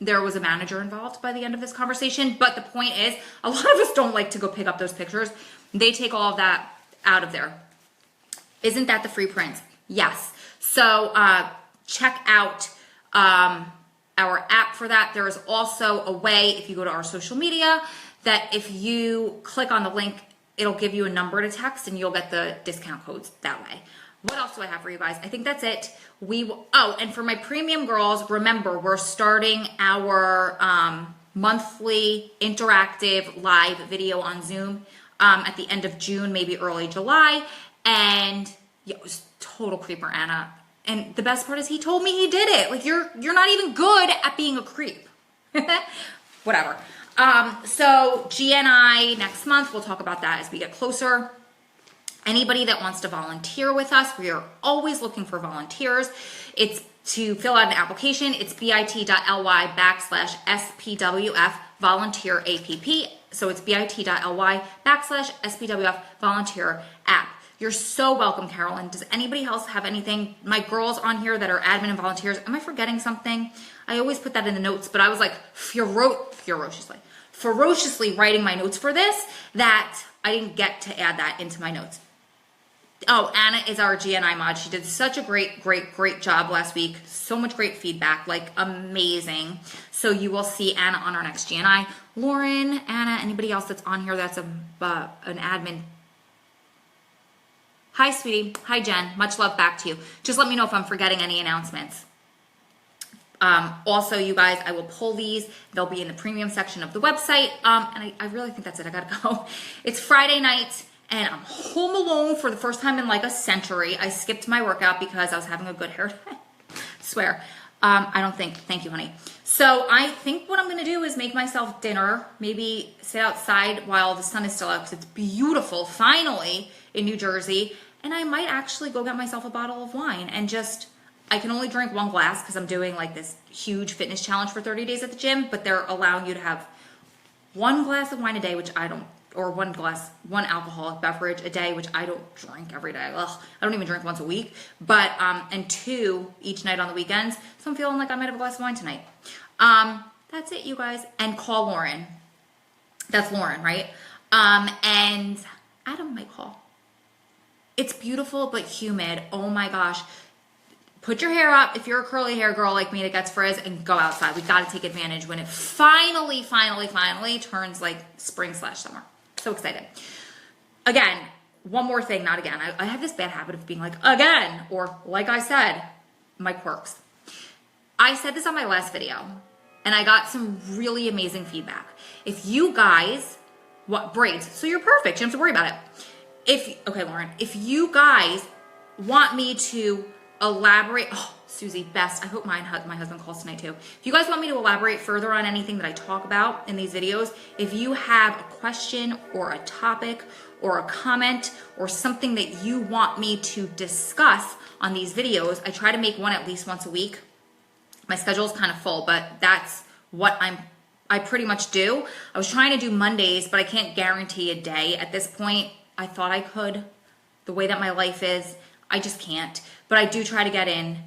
There was a manager involved by the end of this conversation, but the point is, a lot of us don't like to go pick up those pictures. They take all of that out of there. Isn't that the free prints? Yes. So check out our app for that. There is also a way, if you go to our social media, that if you click on the link, it'll give you a number to text and you'll get the discount codes that way. What else do I have for you guys? I think that's it. And for my premium girls, remember, we're starting our monthly interactive live video on Zoom at the end of June, maybe early July. And yeah, it was total creeper, Anna. And the best part is he told me he did it. Like, you're not even good at being a creep. Whatever. So GNI next month, we'll talk about that as we get closer. Anybody that wants to volunteer with us, we are always looking for volunteers. It's to fill out an application. It's bit.ly/SPWF volunteer app. So it's bit.ly/SPWF volunteer app. You're so welcome, Carolyn. Does anybody else have anything? My girls on here that are admin and volunteers, am I forgetting something? I always put that in the notes, but I was like ferociously writing my notes for this that I didn't get to add that into my notes. Oh, Anna is our GNI mod. She did such a great job last week. So much great feedback, like amazing. So you will see Anna on our next GNI. Lauren, Anna, anybody else that's on here that's an admin. Hi, sweetie. Hi, Jen. Much love back to you. Just let me know if I'm forgetting any announcements. Also, you guys, I will pull these. They'll be in the premium section of the website. And I really think that's it. I gotta go. It's Friday night, and I'm home alone for the first time in like a century. I skipped my workout because I was having a good hair day. Swear. Thank you, honey. So I think what I'm gonna do is make myself dinner, maybe sit outside while the sun is still out because it's beautiful, finally, in New Jersey. And I might actually go get myself a bottle of wine and I can only drink 1 glass because I'm doing like this huge fitness challenge for 30 days at the gym, but they're allowing you to have 1 glass of wine a day, which I don't, or 1 alcoholic beverage a day, which I don't drink every day. Ugh, I don't even drink once a week, but, and 2 each night on the weekends. So I'm feeling like I might have a glass of wine tonight. That's it, you guys. And call Lauren. That's Lauren, right? And Adam might call. It's beautiful, but humid. Oh my gosh. Put your hair up if you're a curly hair girl like me that gets frizz, and go outside. We got to take advantage when it finally turns like spring/summer. So excited. Again, one more thing, not again. I have this bad habit of being like, again, or like I said, my quirks. I said this on my last video, and I got some really amazing feedback. If you guys want braids, so you're perfect. You don't have to worry about it. Okay, Lauren, if you guys want me to elaborate, oh, Susie, best. I hope my husband calls tonight too. If you guys want me to elaborate further on anything that I talk about in these videos, if you have a question or a topic or a comment or something that you want me to discuss on these videos, I try to make one at least once a week. My schedule is kind of full, but that's what I pretty much do. I was trying to do Mondays, but I can't guarantee a day at this point. I thought I could. The way that my life is, I just can't. But I do try to get in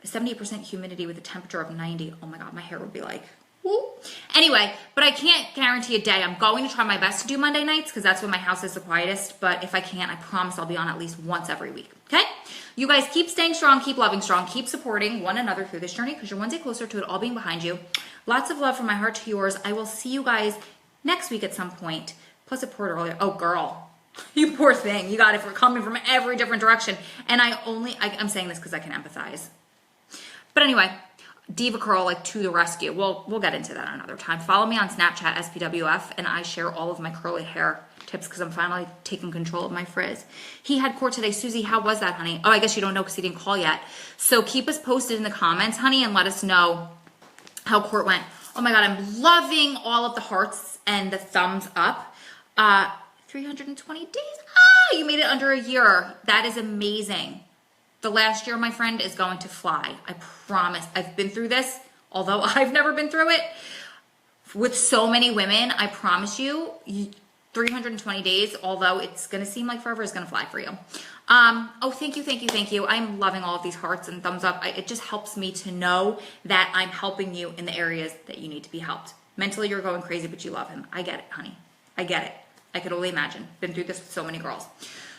70% humidity with a temperature of 90. Oh my God, my hair would be like, woo. Anyway, but I can't guarantee a day. I'm going to try my best to do Monday nights because that's when my house is the quietest. But if I can't, I promise I'll be on at least once every week. Okay? You guys keep staying strong, keep loving strong, keep supporting one another through this journey because you're one day closer to it all being behind you. Lots of love from my heart to yours. I will see you guys next week at some point. Plus, it poured earlier. Oh, girl. You poor thing. You got it for coming from every different direction. And I'm saying this because I can empathize. But anyway, Diva Curl, like, to the rescue. We'll get into that another time. Follow me on Snapchat, SPWF, and I share all of my curly hair tips because I'm finally taking control of my frizz. He had court today. Susie, how was that, honey? Oh, I guess you don't know because he didn't call yet. So keep us posted in the comments, honey, and let us know how court went. Oh my God, I'm loving all of the hearts and the thumbs up. 320 days. Ah, you made it under a year. That is amazing. The last year, my friend, is going to fly. I promise. I've been through this, although I've never been through it. With so many women, I promise you, 320 days, although it's going to seem like forever, is going to fly for you. Oh, thank you, thank you, thank you. I'm loving all of these hearts and thumbs up. It just helps me to know that I'm helping you in the areas that you need to be helped. Mentally, you're going crazy, but you love him. I get it, honey. I get it. I could only imagine. Been through this with so many girls.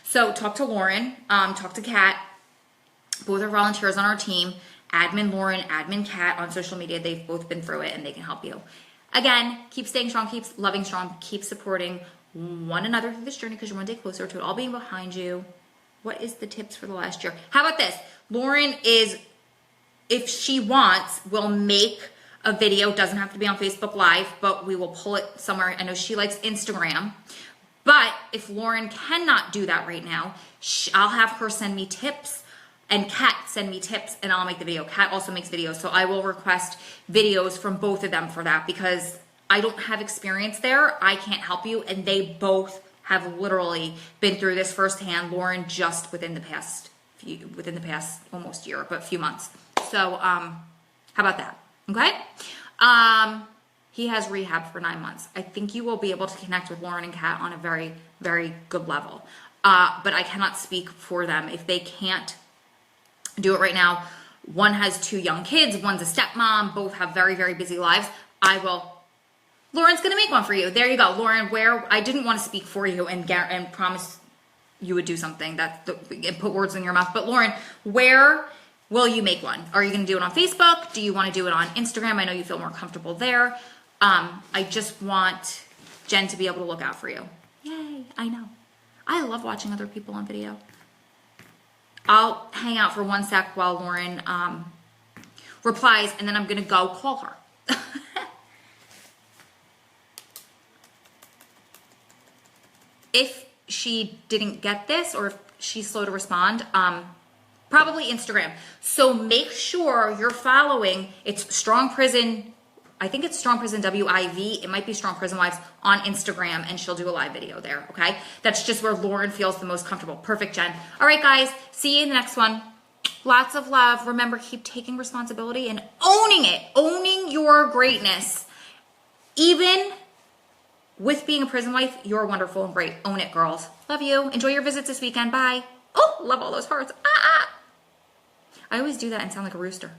So talk to Lauren, talk to Kat. Both are volunteers on our team. Admin Lauren, admin Kat on social media. They've both been through it and they can help you. Again, keep staying strong, keep loving strong, keep supporting one another through this journey because you're one day closer to it all being behind you. What is the tips for the last year? How about this? Lauren is, if she wants, will make a video. Doesn't have to be on Facebook Live, but we will pull it somewhere. I know she likes Instagram. But if Lauren cannot do that right now, I'll have her send me tips and Kat send me tips and I'll make the video. Kat also makes videos, so I will request videos from both of them for that because I don't have experience there. I can't help you, and they both have literally been through this firsthand. Lauren just within the past almost year, but few months. So how about that? Okay. He has rehab for 9 months. I think you will be able to connect with Lauren and Kat on a very, very good level. But I cannot speak for them. If they can't do it right now, one has 2 young kids, one's a stepmom, both have very, very busy lives. Lauren's going to make one for you. There you go. Lauren, I didn't want to speak for you and promise you would do something and put words in your mouth. But Lauren, where will you make one? Are you going to do it on Facebook? Do you want to do it on Instagram? I know you feel more comfortable there. I just want Jen to be able to look out for you. Yay, I know. I love watching other people on video. I'll hang out for 1 sec while Lauren replies, and then I'm going to go call her. If she didn't get this or if she's slow to respond, probably Instagram. So make sure you're following. It's Strong Prison. I think it's Strong Prison WIV. It might be Strong Prison Wives on Instagram, and she'll do a live video there, okay? That's just where Lauren feels the most comfortable. Perfect, Jen. All right, guys. See you in the next one. Lots of love. Remember, keep taking responsibility and owning it. Owning your greatness. Even with being a prison wife, you're wonderful and great. Own it, girls. Love you. Enjoy your visits this weekend. Bye. Oh, love all those hearts. I always do that and sound like a rooster.